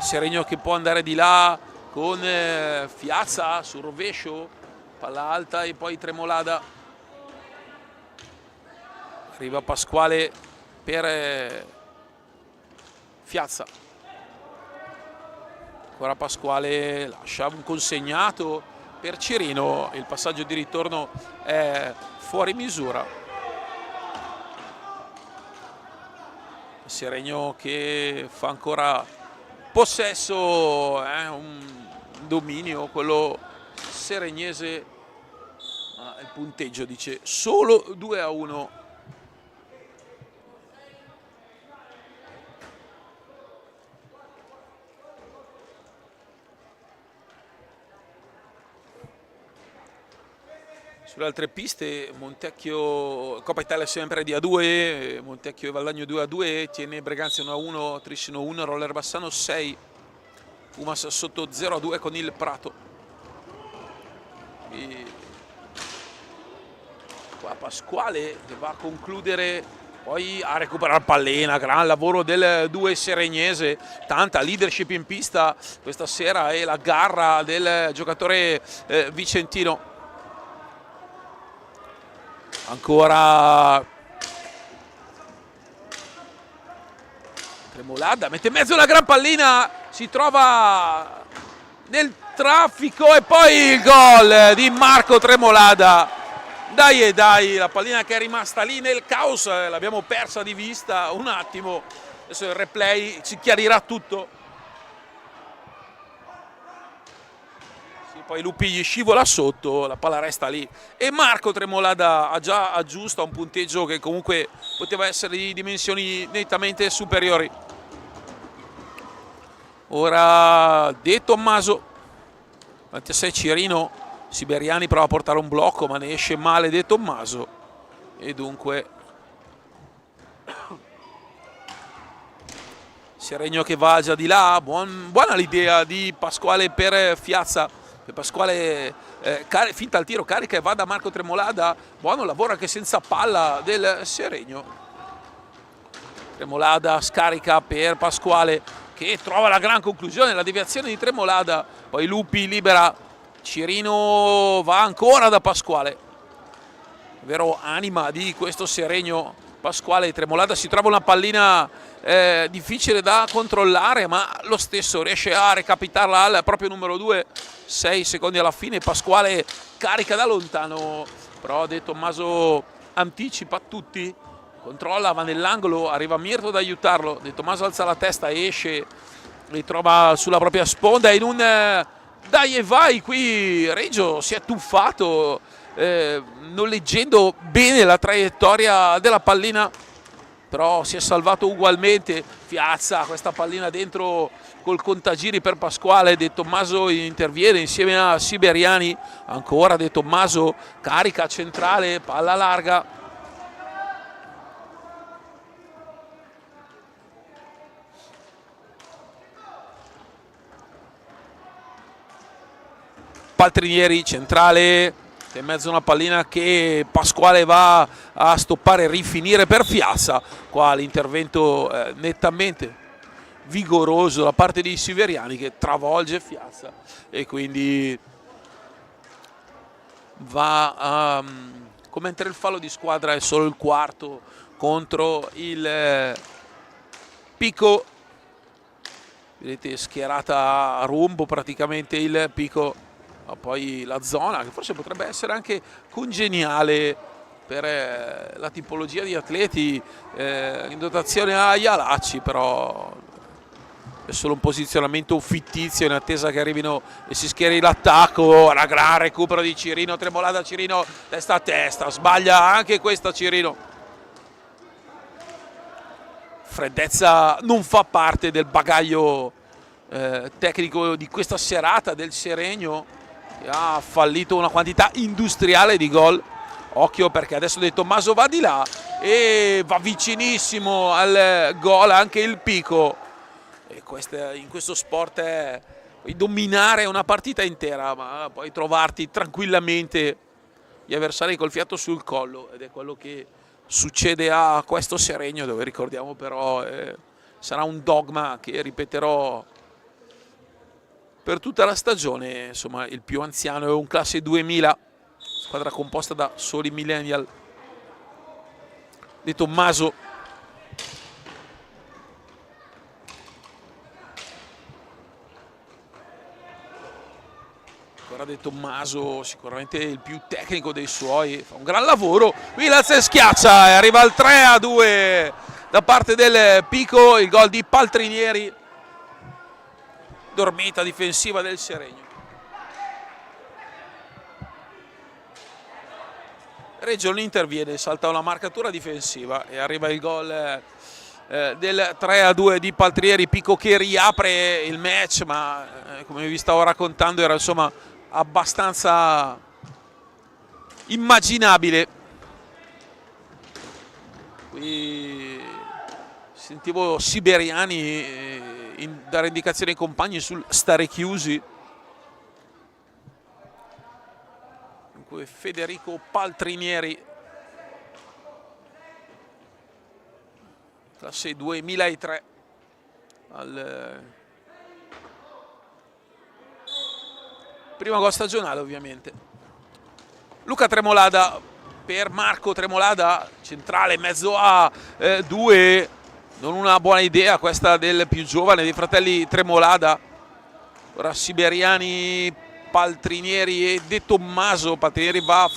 Seregno che può andare di là con Fiazza sul rovescio, palla alta e poi Tremolada, arriva Pasquale per Fiazza, ancora Pasquale lascia un consegnato per Cirino, il passaggio di ritorno è fuori misura. Seregno che fa ancora possesso, un dominio quello seregnese, ma il punteggio dice solo 2-1. Sulle altre piste Montecchio, Coppa Italia sempre di A2, Montecchio e Valdagno 2-2, tiene Breganze 1-1, Trissino 1, Roller Bassano 6, Pumas sotto 0-2 con il Prato. E qua Pasquale che va a concludere, poi a recuperare pallina, gran lavoro del 2 seregnese, tanta leadership in pista questa sera e la garra del giocatore vicentino. Ancora Tremolada, mette in mezzo una gran pallina, si trova nel traffico e poi il gol di Marco Tremolada. Dai, la pallina che è rimasta lì nel caos, l'abbiamo persa di vista un attimo, adesso il replay ci chiarirà tutto. Poi Lupi gli scivola sotto, la palla resta lì e Marco Tremolada ha già aggiusta un punteggio che comunque poteva essere di dimensioni nettamente superiori. Ora De Tommaso, davanti a sé Cirino, Siberiani prova a portare un blocco ma ne esce male De Tommaso e dunque Seregno che va già di là, buona l'idea di Pasquale per Fiazza. Pasquale finta il tiro, carica e va da Marco Tremolada, buono lavoro anche senza palla del Seregno. Tremolada scarica per Pasquale che trova la gran conclusione, la deviazione di Tremolada, poi Lupi libera, Cirino va ancora da Pasquale, vero anima di questo Seregno Pasquale. Tremolada si trova una pallina difficile da controllare ma lo stesso riesce a recapitarla al proprio numero 2, 6 secondi alla fine, Pasquale carica da lontano, però De Tommaso anticipa tutti, controlla, va nell'angolo, arriva Mirto ad aiutarlo, De Tommaso alza la testa, esce, li trova sulla propria sponda in un dai e vai, qui Reggio si è tuffato non leggendo bene la traiettoria della pallina, però si è salvato ugualmente. Fiazza questa pallina dentro col contagiri per Pasquale, De Tommaso interviene insieme a Siberiani, ancora De Tommaso carica centrale, palla larga, Paltrinieri centrale, in mezzo a una pallina che Pasquale va a stoppare e rifinire per Fiassa. Qua l'intervento nettamente vigoroso da parte dei siveriani che travolge Fiassa e quindi va a commettere il fallo di squadra. È solo il quarto contro il Pico. Vedete schierata a rombo praticamente il Pico, ma poi la zona che forse potrebbe essere anche congeniale per la tipologia di atleti in dotazione a Ialacci, però è solo un posizionamento fittizio in attesa che arrivino e si schieri l'attacco. Ora gran recupero di Cirino, Tremolada, Cirino testa a testa, sbaglia anche questa Cirino. Freddezza non fa parte del bagaglio tecnico di questa serata del Seregno, che ha fallito una quantità industriale di gol. Occhio perché adesso De Tommaso va di là e va vicinissimo al gol anche il Pico. E in questo sport puoi dominare una partita intera, ma poi trovarti tranquillamente gli avversari col fiato sul collo, ed è quello che succede a questo Seregno, dove ricordiamo però sarà un dogma che ripeterò per tutta la stagione. Insomma, il più anziano è un classe 2000, squadra composta da soli millennial. De Tommaso, ancora De Tommaso, sicuramente il più tecnico dei suoi, fa un gran lavoro. Vilaz schiaccia e arriva al 3-2 da parte del Pico, il gol di Paltrinieri. Dormita difensiva del Seregno. Reggio non interviene, salta una marcatura difensiva e arriva il gol del 3-2 di Paltrieri. Pico che riapre il match, ma come vi stavo raccontando era insomma abbastanza immaginabile. Qui sentivo siberiani dare indicazioni ai compagni sul stare chiusi. Dunque Federico Paltrinieri, classe 2003, al primo gol stagionale ovviamente. Luca Tremolada per Marco Tremolada, centrale in mezzo a due. Non una buona idea questa del più giovane dei fratelli Tremolada. Ora siberiani, Paltrinieri e De Tommaso. Paltrinieri va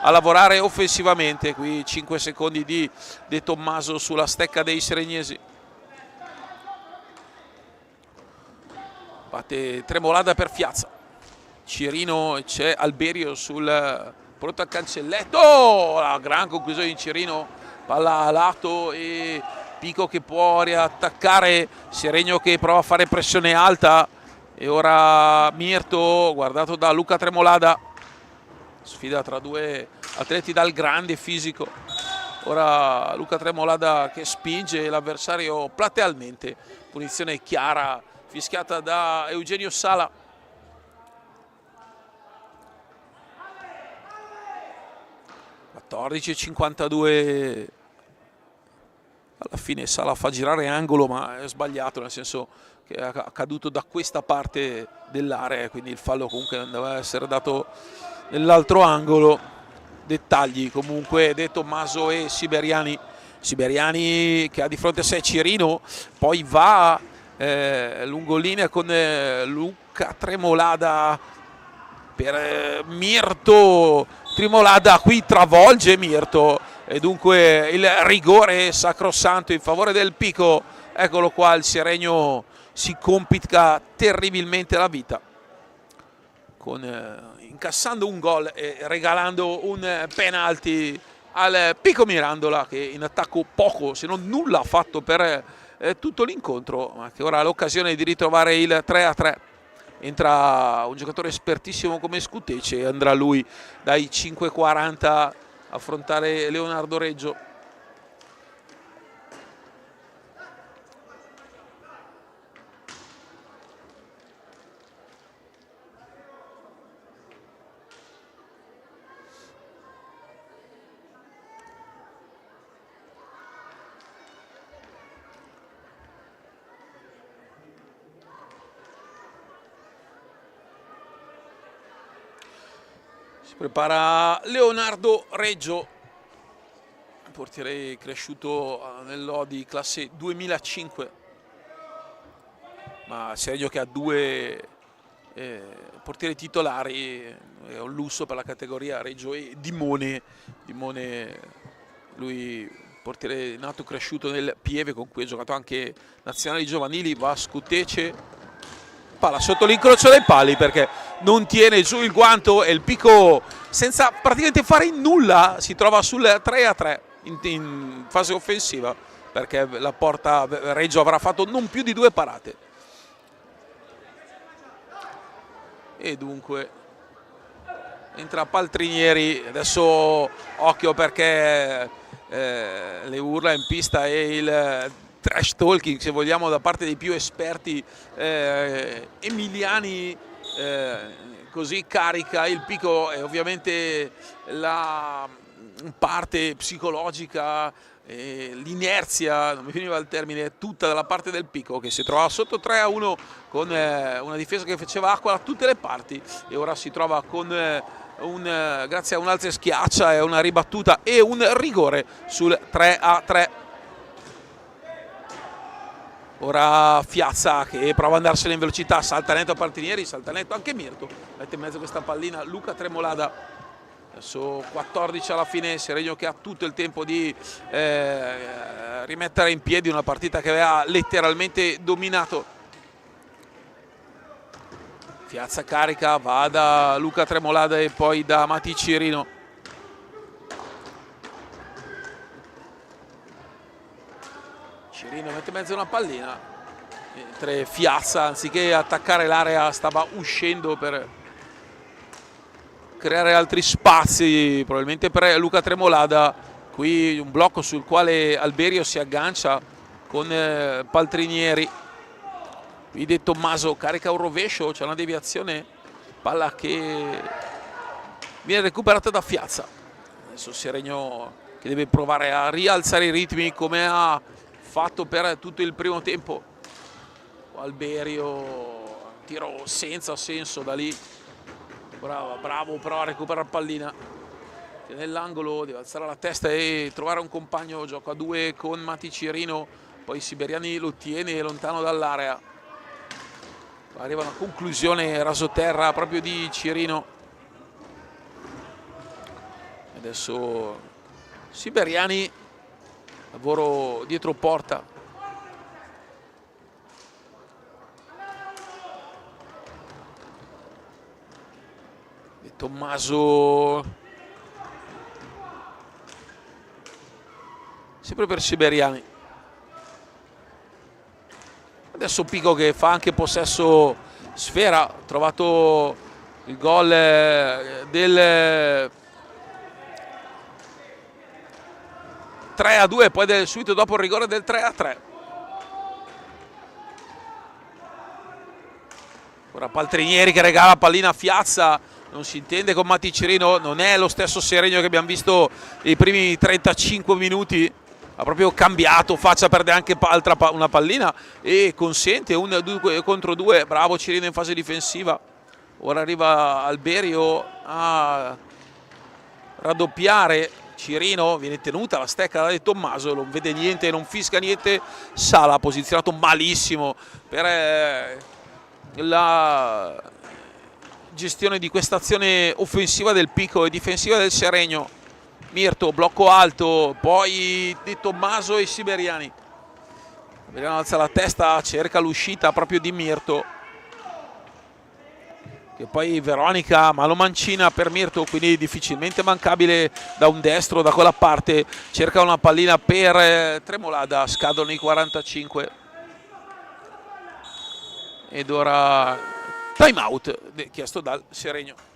a lavorare offensivamente. Qui 5 secondi di De Tommaso sulla stecca dei seregnesi. Batte Tremolada per Fiazza. Cirino, c'è Alberio pronto al cancelletto. La gran conclusione di Cirino, palla a lato e Pico che può riattaccare. Seregno che prova a fare pressione alta e ora Mirto, guardato da Luca Tremolada, sfida tra due atleti dal grande fisico. Ora Luca Tremolada che spinge l'avversario platealmente, punizione chiara fischiata da Eugenio Sala. (14:52). Alla fine Sala fa girare angolo, ma è sbagliato, nel senso che è caduto da questa parte dell'area, quindi il fallo comunque doveva essere dato nell'altro angolo. Dettagli comunque De Tommaso e Siberiani che ha di fronte a sé Cirino, poi va lungolinea con Luca Tremolada per Mirto. Tremolada qui travolge Mirto e dunque il rigore sacrosanto in favore del Pico. Eccolo qua, il Seregno si complica terribilmente la vita incassando un gol e regalando un penalty al Pico Mirandola, che in attacco poco se non nulla ha fatto per tutto l'incontro, ma che ora ha l'occasione di ritrovare il 3-3. Entra un giocatore espertissimo come Scutece e andrà lui dai 5:40 a affrontare Leonardo Reggio. Si prepara Leonardo Reggio, portiere cresciuto nell'Odi classe 2005, ma Seregno che ha due portieri titolari, è un lusso per la categoria. Reggio e Dimone. Dimone, lui portiere nato e cresciuto nel Pieve, con cui ha giocato anche nazionali giovanili. Va Scutece, palla sotto l'incrocio dei pali perché non tiene giù il guanto, e il Pico, senza praticamente fare nulla, si trova sul 3-3 in fase offensiva, perché la porta Reggio avrà fatto non più di 2 parate. E dunque entra Paltrinieri. Adesso occhio, perché le urla in pista e il trash talking, se vogliamo, da parte dei più esperti emiliani, così carica il Pico, e ovviamente la parte psicologica, l'inerzia, non mi veniva il termine, tutta dalla parte del Pico, che si trovava sotto 3-1 con una difesa che faceva acqua da tutte le parti, e ora si trova con grazie a un'altra schiaccia e una ribattuta e un rigore sul 3-3. Ora Fiazza che prova ad andarsene in velocità, salta netto a Paltrinieri, salta netto anche Mirto, mette in mezzo questa pallina Luca Tremolada. Adesso 14 alla fine, Seregno che ha tutto il tempo di rimettere in piedi una partita che aveva letteralmente dominato. Piazza carica, va da Luca Tremolada e poi da Mati Cirino. Cirino mette in mezzo una pallina, mentre Fiazza, anziché attaccare l'area, stava uscendo per creare altri spazi, probabilmente per Luca Tremolada. Qui un blocco sul quale Alberio si aggancia con Paltrinieri. Qui De Tommaso carica un rovescio, c'è una deviazione, palla che viene recuperata da Fiazza. Adesso Seregno che deve provare a rialzare i ritmi come ha fatto per tutto il primo tempo. Alberio, tiro senza senso da lì. Bravo però a recuperare pallina. Nell'angolo deve alzare la testa e trovare un compagno. Gioco a 2 con Mati Cirino, poi Siberiani lo tiene lontano dall'area. Arriva una conclusione rasoterra proprio di Cirino. Adesso Siberiani, lavoro dietro porta. De Tommaso, sempre per Siberiani. Adesso Pico che fa anche possesso sfera, ha trovato il gol del 3-2, poi subito dopo il rigore del 3-3. Ora Paltrinieri che regala pallina a Fiazza, non si intende con Mati Cirino, non è lo stesso Seregno che abbiamo visto nei primi 35 minuti. Ha proprio cambiato faccia, perde anche una pallina e consente un 2 contro 2. Bravo Cirino in fase difensiva. Ora arriva Alberio a raddoppiare. Cirino viene tenuta la stecca da De Tommaso, non vede niente, non fischia niente. Sala posizionato malissimo per la gestione di questa azione offensiva del Pico e difensiva del Seregno. Mirto, blocco alto, poi De Tommaso e Siberiani. Siberiani alza la testa, cerca l'uscita proprio di Mirto, che poi Veronica ma lo mancina per Mirto, quindi difficilmente mancabile da un destro da quella parte. Cerca una pallina per Tremolada, scadono i 45 ed ora time out chiesto dal Seregno.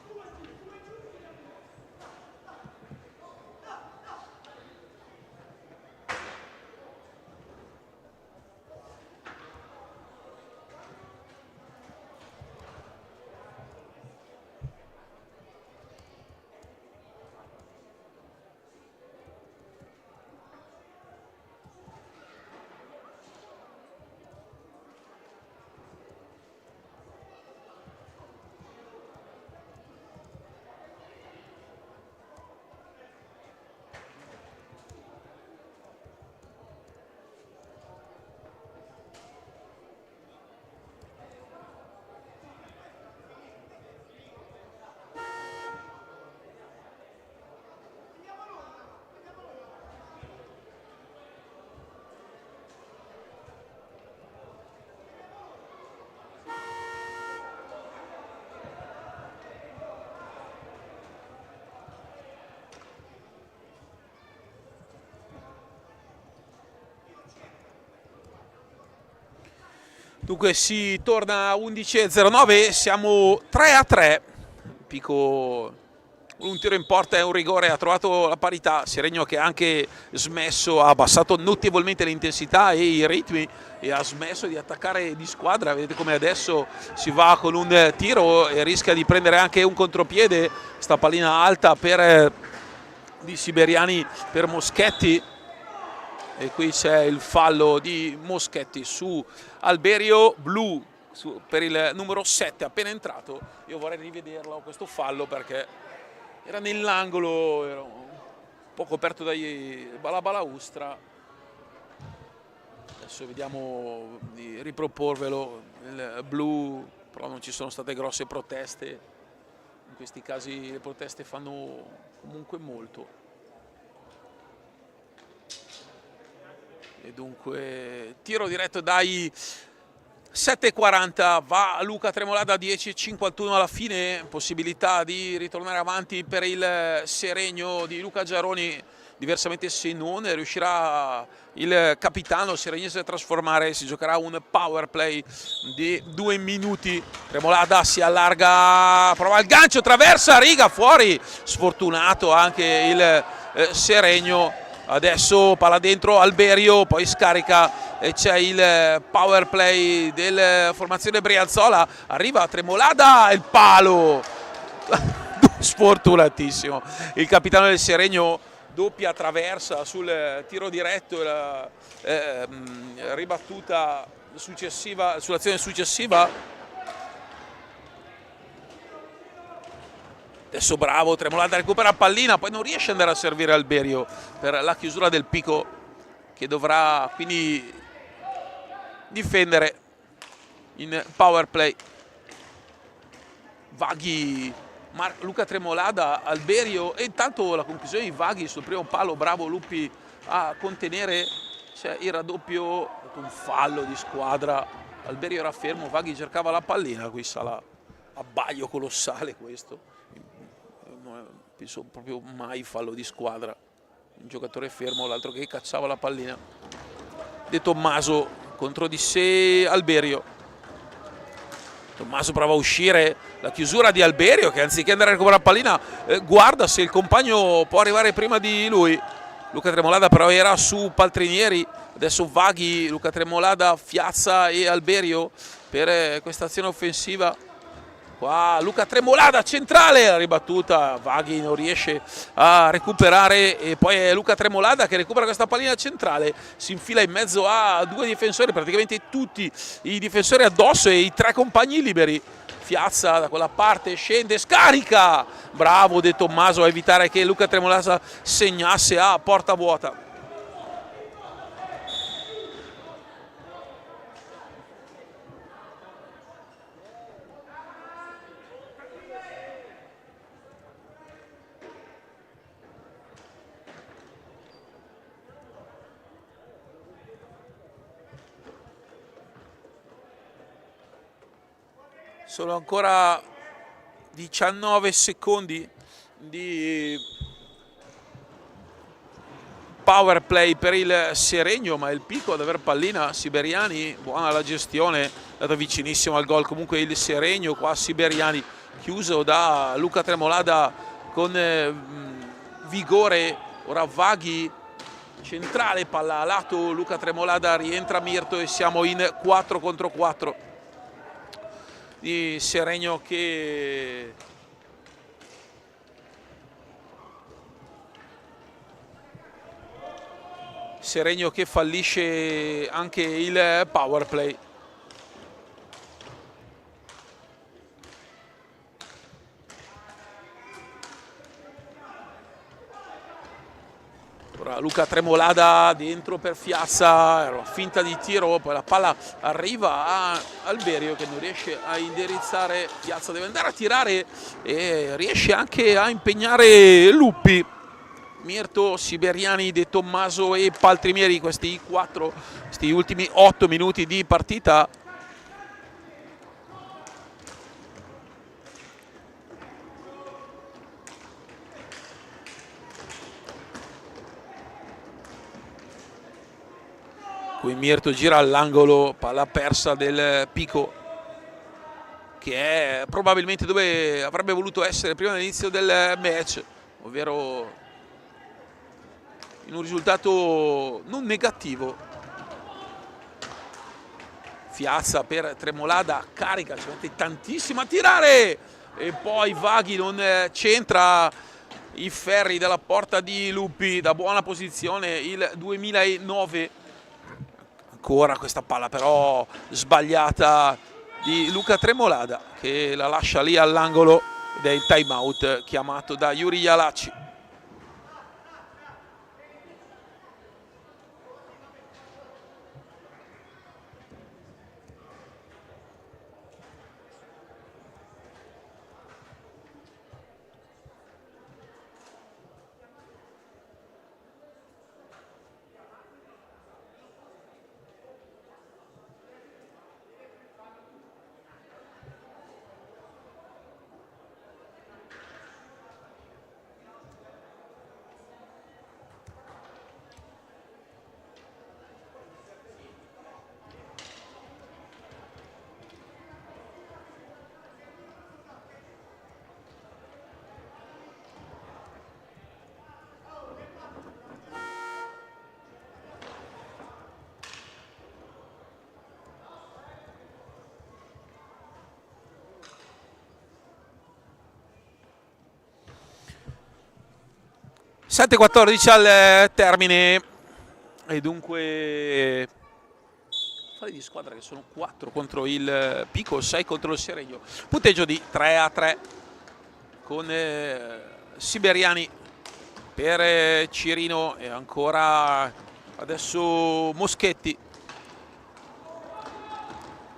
Dunque si torna a 11:09, siamo 3-3. Pico, un tiro in porta e un rigore, ha trovato la parità. Seregno che ha anche smesso, ha abbassato notevolmente l'intensità e i ritmi e ha smesso di attaccare di squadra. Vedete come adesso si va con un tiro e rischia di prendere anche un contropiede. Sta pallina alta di Siberiani per Moschetti. E qui c'è il fallo di Moschetti su Alberio Blu per il numero 7 appena entrato. Io vorrei rivederlo questo fallo perché era nell'angolo, era un po' coperto dalla balaustra. Adesso vediamo di riproporvelo. Il Blu, però non ci sono state grosse proteste. In questi casi le proteste fanno comunque molto. E dunque tiro diretto dai 7:40, va Luca Tremolada, 10:51 alla fine, possibilità di ritornare avanti per il Seregno di Luca Giaroni. Diversamente, se non riuscirà il capitano seregnese a trasformare, si giocherà un power play di 2 minuti. Tremolada si allarga, prova il gancio, traversa, riga, fuori, sfortunato anche il Seregno. Adesso palla dentro Alberio, poi scarica e c'è il power play della formazione Brianzola. Arriva Tremolada, il palo sfortunatissimo. Il capitano del Seregno doppia traversa sul tiro diretto, la ribattuta successiva, sull'azione successiva. Adesso bravo, Tremolada recupera pallina, poi non riesce ad andare a servire Alberio per la chiusura del Pico, che dovrà quindi difendere in power play. Vaghi, Luca Tremolada, Alberio, e intanto la conclusione di Vaghi sul primo palo, bravo Luppi a contenere. C'è il raddoppio, un fallo di squadra. Alberio era fermo, Vaghi cercava la pallina, qui sarà abbaglio colossale questo. Penso proprio mai fallo di squadra, un giocatore fermo, l'altro che cacciava la pallina. De Tommaso contro di sé Alberio. Tommaso prova a uscire, la chiusura di Alberio che anziché andare a recuperare la pallina guarda se il compagno può arrivare prima di lui. Luca Tremolada però era su Paltrinieri, adesso Vaghi, Luca Tremolada, Fiazza e Alberio per questa azione offensiva. Qua Luca Tremolada centrale, la ribattuta, Vaghi non riesce a recuperare e poi è Luca Tremolada che recupera questa pallina centrale, si infila in mezzo a due difensori, praticamente tutti i difensori addosso e i tre compagni liberi. Fiazza da quella parte scende, scarica, bravo De Tommaso a evitare che Luca Tremolada segnasse a porta vuota. Sono ancora 19 secondi di power play per il Seregno, ma il Pico ad aver pallina. Siberiani, buona la gestione, è andato vicinissimo al gol comunque il Seregno. Qua Siberiani chiuso da Luca Tremolada con vigore. Ora Vaghi centrale, palla a lato, Luca Tremolada, rientra Mirto e siamo in 4 contro 4. Di Seregno che fallisce anche il power play. Ora Luca Tremolada dentro per Fiazza, era una finta di tiro, poi la palla arriva a Alberio che non riesce a indirizzare. Fiazza deve andare a tirare e riesce anche a impegnare Luppi. Mirto, Siberiani, De Tommaso e Paltrinieri, questi ultimi 8 minuti di partita. poi Mirto gira all'angolo, palla persa del Pico, che è probabilmente dove avrebbe voluto essere prima dell'inizio del match, ovvero in un risultato non negativo. Fiazza per Tremolada, carica, ci mette tantissimo a tirare e poi Vaghi non centra i ferri della porta di Lupi da buona posizione. Il 2009, ancora questa palla però sbagliata di Luca Tremolada, che la lascia lì all'angolo, ed è il time out chiamato da Yuri Jalaci. (7:14) al termine, e dunque falli di squadra che sono 4 contro il Pico, 6 contro il Seregno. Punteggio di 3-3 con Siberiani per Cirino e ancora adesso Moschetti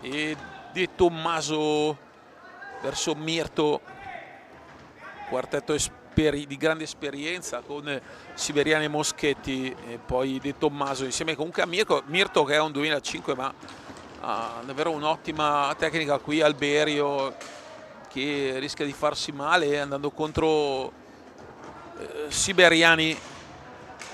e De Tommaso verso Mirto, quartetto di grande esperienza con Siberiani e Moschetti, e poi De Tommaso insieme comunque a Mirto, che è un 2005 ma ha davvero un'ottima tecnica. Qui Alberio che rischia di farsi male andando contro Siberiani.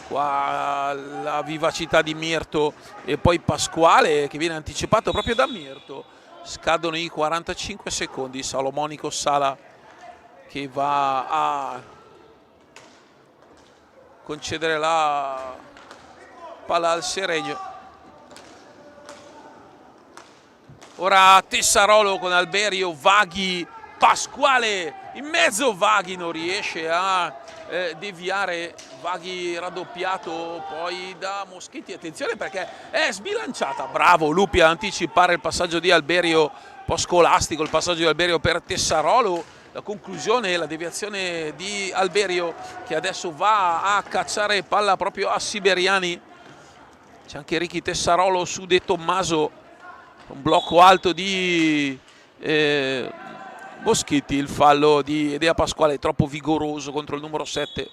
Qua la vivacità di Mirto e poi Pasquale che viene anticipato proprio da Mirto. Scadono i 45 secondi, Salomonico Sala che va a concedere la palla al Seregno. Ora Tessarolo con Alberio, Vaghi, Pasquale in mezzo, Vaghi non riesce a deviare, Vaghi raddoppiato poi da Moschetti, attenzione perché è sbilanciata, bravo Lupi a anticipare il passaggio di Alberio, un po' scolastico il passaggio di Alberio per Tessarolo, la conclusione e la deviazione di Alberio che adesso va a cacciare palla proprio a Siberiani. C'è anche Ricky Tessarolo su De Tommaso, un blocco alto di Moschetti, il fallo di Edea Pasquale è troppo vigoroso contro il numero 7.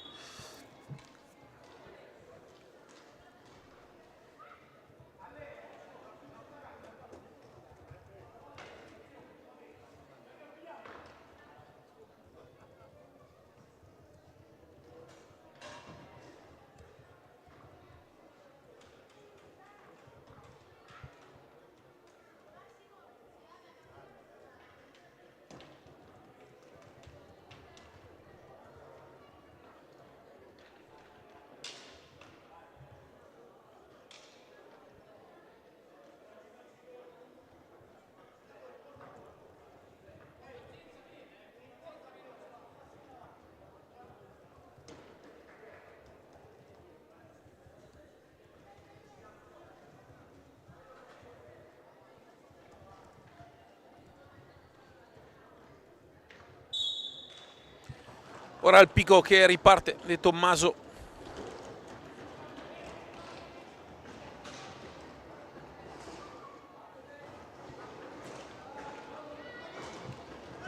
Ora il Pico che riparte, De Tommaso.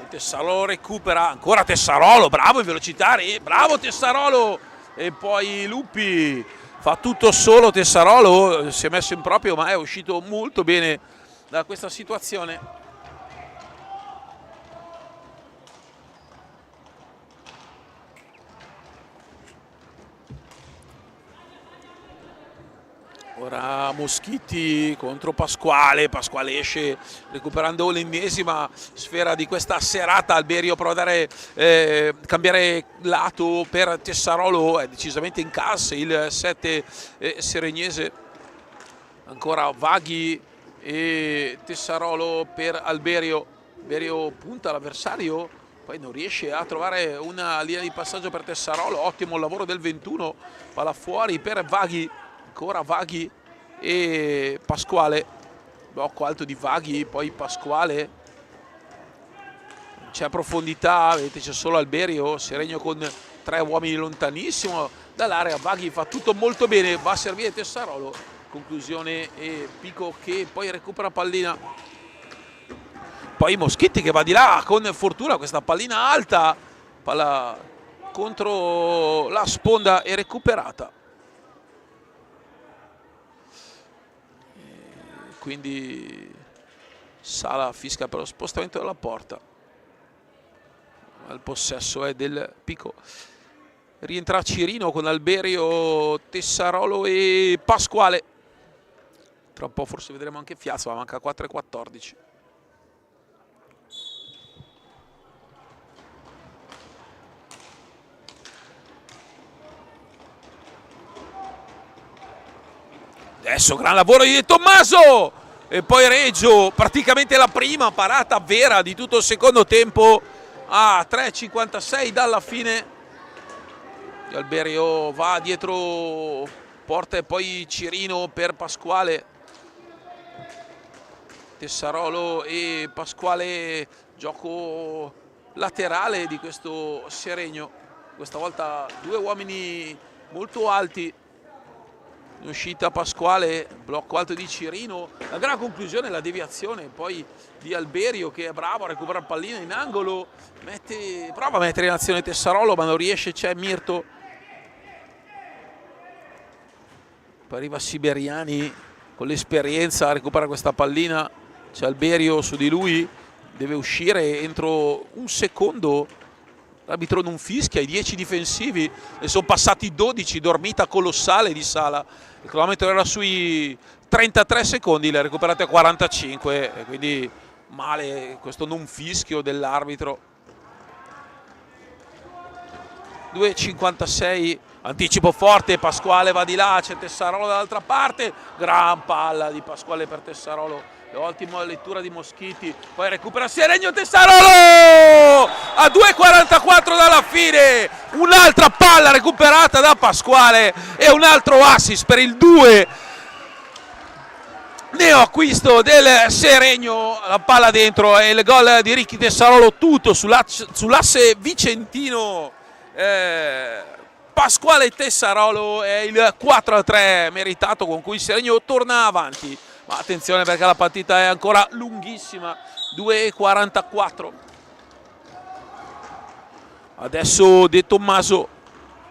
Tessarolo recupera, ancora Tessarolo, bravo in velocità, bravo Tessarolo. E poi Lupi fa tutto solo, Tessarolo si è messo in proprio ma è uscito molto bene da questa situazione. Ora Moschitti contro Pasquale, Pasquale esce recuperando l'ennesima sfera di questa serata. Alberio prova a cambiare lato per Tessarolo, è decisamente in cassa il 7 seregnese. Ancora Vaghi e Tessarolo per Alberio. Alberio punta l'avversario, poi non riesce a trovare una linea di passaggio per Tessarolo. Ottimo lavoro del 21, palla fuori per Vaghi. Ancora Vaghi e Pasquale, blocco alto di Vaghi, poi Pasquale, c'è profondità, vedete c'è solo Alberio, Seregno con 3 uomini lontanissimo dall'area. Vaghi fa tutto molto bene, va a servire Tessarolo, conclusione e Pico che poi recupera pallina, poi Moschitti che va di là con fortuna, questa pallina alta, palla contro la sponda e recuperata. Quindi Sala fischia per lo spostamento della porta. Il possesso è del Pico. Rientra Cirino con Alberio, Tessarolo e Pasquale. Tra un po' forse vedremo anche Fiazza, ma manca 4:14. Adesso gran lavoro di De Tommaso e poi Reggio, praticamente la prima parata vera di tutto il secondo tempo a 3:56 dalla fine. Alberio va dietro porta e poi Cirino per Pasquale. Tessarolo e Pasquale, gioco laterale di questo Seregno. Questa volta 2 uomini molto alti. In uscita Pasquale, blocco alto di Cirino, la gran conclusione, la deviazione poi di Alberio che è bravo a recuperare il pallino in angolo, prova a mettere in azione Tessarolo ma non riesce, c'è Mirto. Poi arriva Siberiani con l'esperienza a recuperare questa pallina, c'è Alberio su di lui, deve uscire entro un secondo. L'arbitro non fischia, i 10 difensivi e sono passati 12, dormita colossale di Sala. Il cronometro era sui 33 secondi, le ha recuperate a 45, quindi male questo non fischio dell'arbitro. 2:56, anticipo forte, Pasquale va di là, c'è Tessarolo dall'altra parte, gran palla di Pasquale per Tessarolo. Ottima lettura di Moschitti, poi recupera Seregno, Tessarolo a 2:44 dalla fine, un'altra palla recuperata da Pasquale e un altro assist per il 2 neoacquisto del Seregno. La palla dentro e il gol di Ricky Tessarolo, tutto sull'asse vicentino. Pasquale Tessarolo è il 4-3 meritato con cui il Seregno torna avanti. Ma attenzione perché la partita è ancora lunghissima, 2:44. Adesso De Tommaso,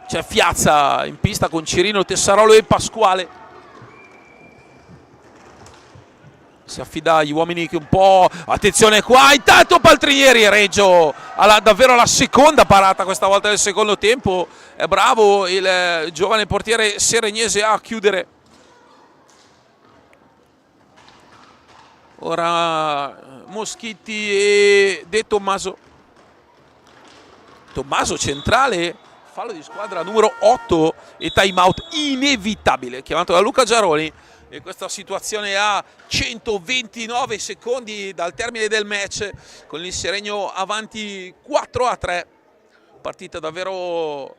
c'è Fiazza in pista con Cirino, Tessarolo e Pasquale. Si affida agli uomini che un po'... Attenzione qua, intanto Paltrinieri, Reggio, davvero la seconda parata questa volta del secondo tempo. È bravo il giovane portiere seregnese a chiudere. Ora Moschitti e De Tommaso. Tommaso centrale, fallo di squadra numero 8 e time out inevitabile chiamato da Luca Giaroni. E questa situazione a 129 secondi dal termine del match con il Seregno avanti 4-3. Partita davvero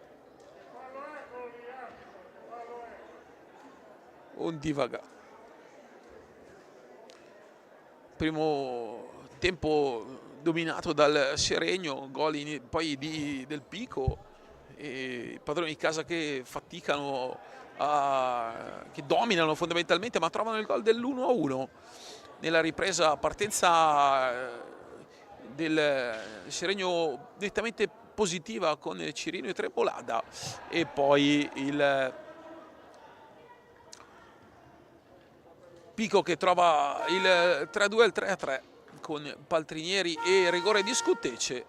un divaga. Primo tempo dominato dal Seregno, gol poi del Pico, e i padroni di casa che faticano, che dominano fondamentalmente ma trovano il gol dell'1-1 nella ripresa, partenza del Seregno nettamente positiva con Cirino e Tremolada e poi il Pico che trova il 3-2 e il 3-3 con Paltrinieri e rigore di Scuttece.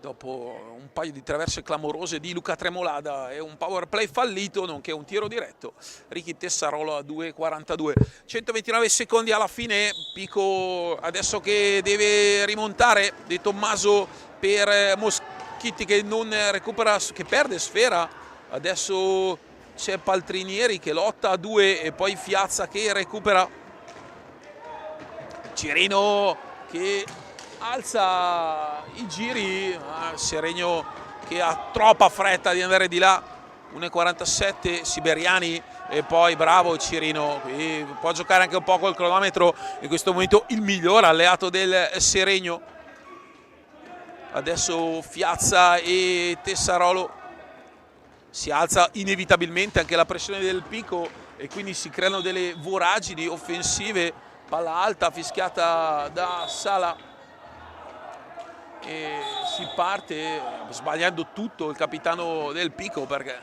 dopo un paio di traverse clamorose di Luca Tremolada e un power play fallito, nonché un tiro diretto, Ricky Tessarolo a 2,42. 129 secondi alla fine, Pico adesso che deve rimontare, De Tommaso per Moschetti che non recupera, che perde sfera, adesso c'è Paltrinieri che lotta a 2 e poi Fiazza che recupera, Cirino che alza i giri, Seregno che ha troppa fretta di andare di là, 1,47 Siberiani e poi bravo Cirino, qui può giocare anche un po' col cronometro, in questo momento il miglior alleato del Seregno. Adesso Fiazza e Tessarolo, si alza inevitabilmente anche la pressione del Pico e quindi si creano delle voragini offensive, palla alta fischiata da Sala e si parte sbagliando tutto il capitano del Pico, perché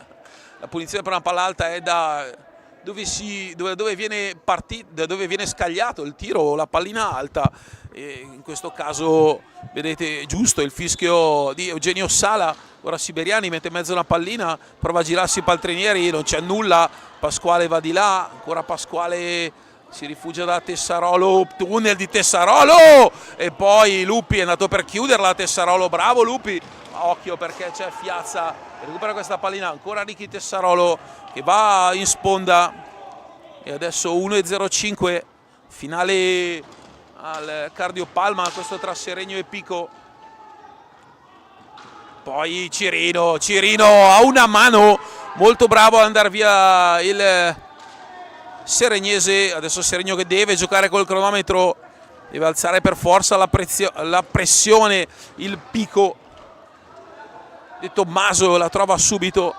la punizione per una palla alta è da dove viene scagliato il tiro o la pallina alta, e in questo caso vedete giusto il fischio di Eugenio Sala. Ora Siberiani mette in mezzo una pallina, prova a girarsi Paltrinieri, non c'è nulla, Pasquale va di là, ancora Pasquale si rifugia da Tessarolo, tunnel di Tessarolo e poi Lupi è andato per chiuderla, Tessarolo, bravo Lupi, ma occhio perché c'è Fiazza che recupera questa pallina, ancora Ricky Tessarolo che va in sponda e adesso 1,05 finale al cardiopalma, questo tra Seregno e Pico. Poi Cirino a una mano, molto bravo ad andare via il seregnese. Adesso Seregno che deve giocare col cronometro, deve alzare per forza la pressione, il Pico. De Tommaso la trova subito.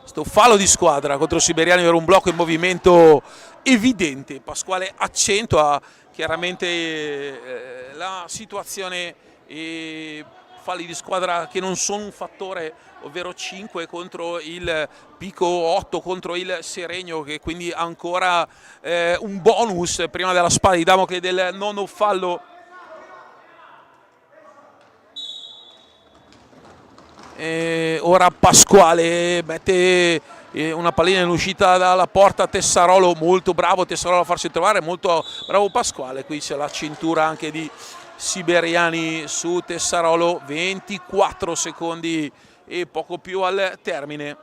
Sto fallo di squadra contro Siberiani per un blocco in movimento evidente. Pasquale accentua chiaramente la situazione e falli di squadra che non sono un fattore, ovvero 5 contro il Pico, 8 contro il Seregno, che quindi ha ancora un bonus prima della spada di Damocle del nono fallo. Ora Pasquale mette una pallina in uscita dalla porta, Tessarolo, molto bravo Tessarolo a farsi trovare, molto bravo Pasquale. Qui c'è la cintura anche di Siberiani su Tessarolo, 24 secondi e poco più al termine.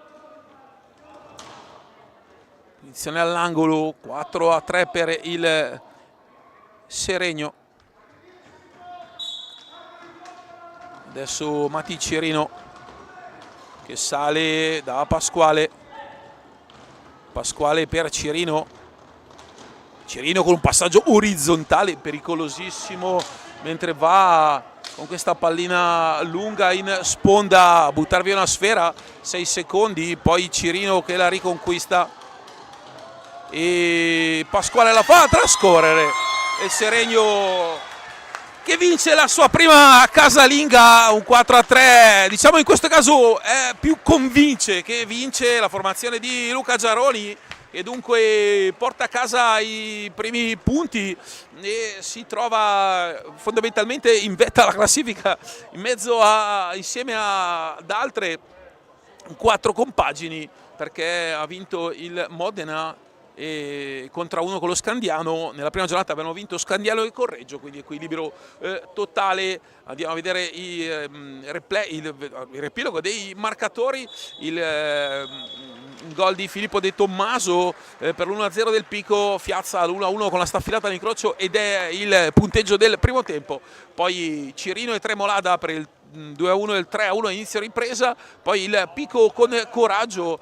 Punizione all'angolo, 4-3 per il Seregno. Adesso Matti Cirino che sale da Pasquale, Pasquale per Cirino, Cirino con un passaggio orizzontale pericolosissimo mentre va con questa pallina lunga in sponda a buttar via una sfera, 6 secondi, poi Cirino che la riconquista e Pasquale la fa trascorrere e il Seregno che vince la sua prima casalinga, un 4-3, diciamo in questo caso è più convince che vince la formazione di Luca Giaroni, e dunque porta a casa i primi punti e si trova fondamentalmente in vetta alla classifica in mezzo insieme ad altre 4 compagini, perché ha vinto il Modena e contra uno con lo Scandiano. Nella prima giornata avevano vinto Scandiano e Correggio, quindi equilibrio totale. Andiamo a vedere il riepilogo dei marcatori. Il gol di Filippo De Tommaso per l'1-0 del Pico, Fiazza all'1-1 con la staffilata all'incrocio ed è il punteggio del primo tempo. Poi Cirino e Tremolada per il 2-1 e il 3-1 inizio ripresa, poi il Pico con coraggio,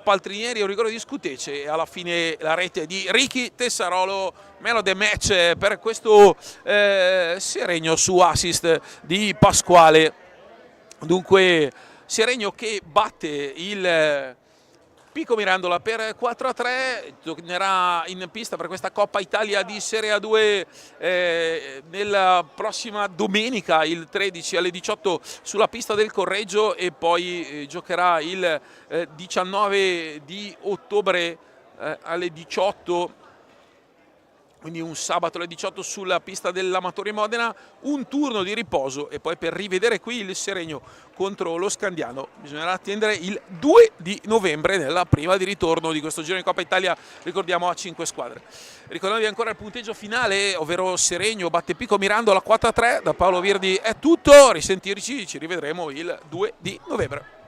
Paltrinieri e un rigore di Scutece e alla fine la rete di Ricky Tessarolo, man of the match per questo Seregno su assist di Pasquale. Dunque Seregno che batte il Pico Mirandola per 4-3, tornerà in pista per questa Coppa Italia di Serie A2 nella prossima domenica, il 13 alle 18 sulla pista del Correggio, e poi giocherà il 19 di ottobre alle 18 quindi un sabato alle 18 sulla pista dell'Amatori Modena, un turno di riposo e poi per rivedere qui il Seregno contro lo Scandiano bisognerà attendere il 2 di novembre nella prima di ritorno di questo giro di Coppa Italia, ricordiamo a 5 squadre. Ricordatevi ancora il punteggio finale, ovvero Seregno batte Pico Mirandola 4-3, da Paolo Virdi è tutto, risentirci, ci rivedremo il 2 di novembre.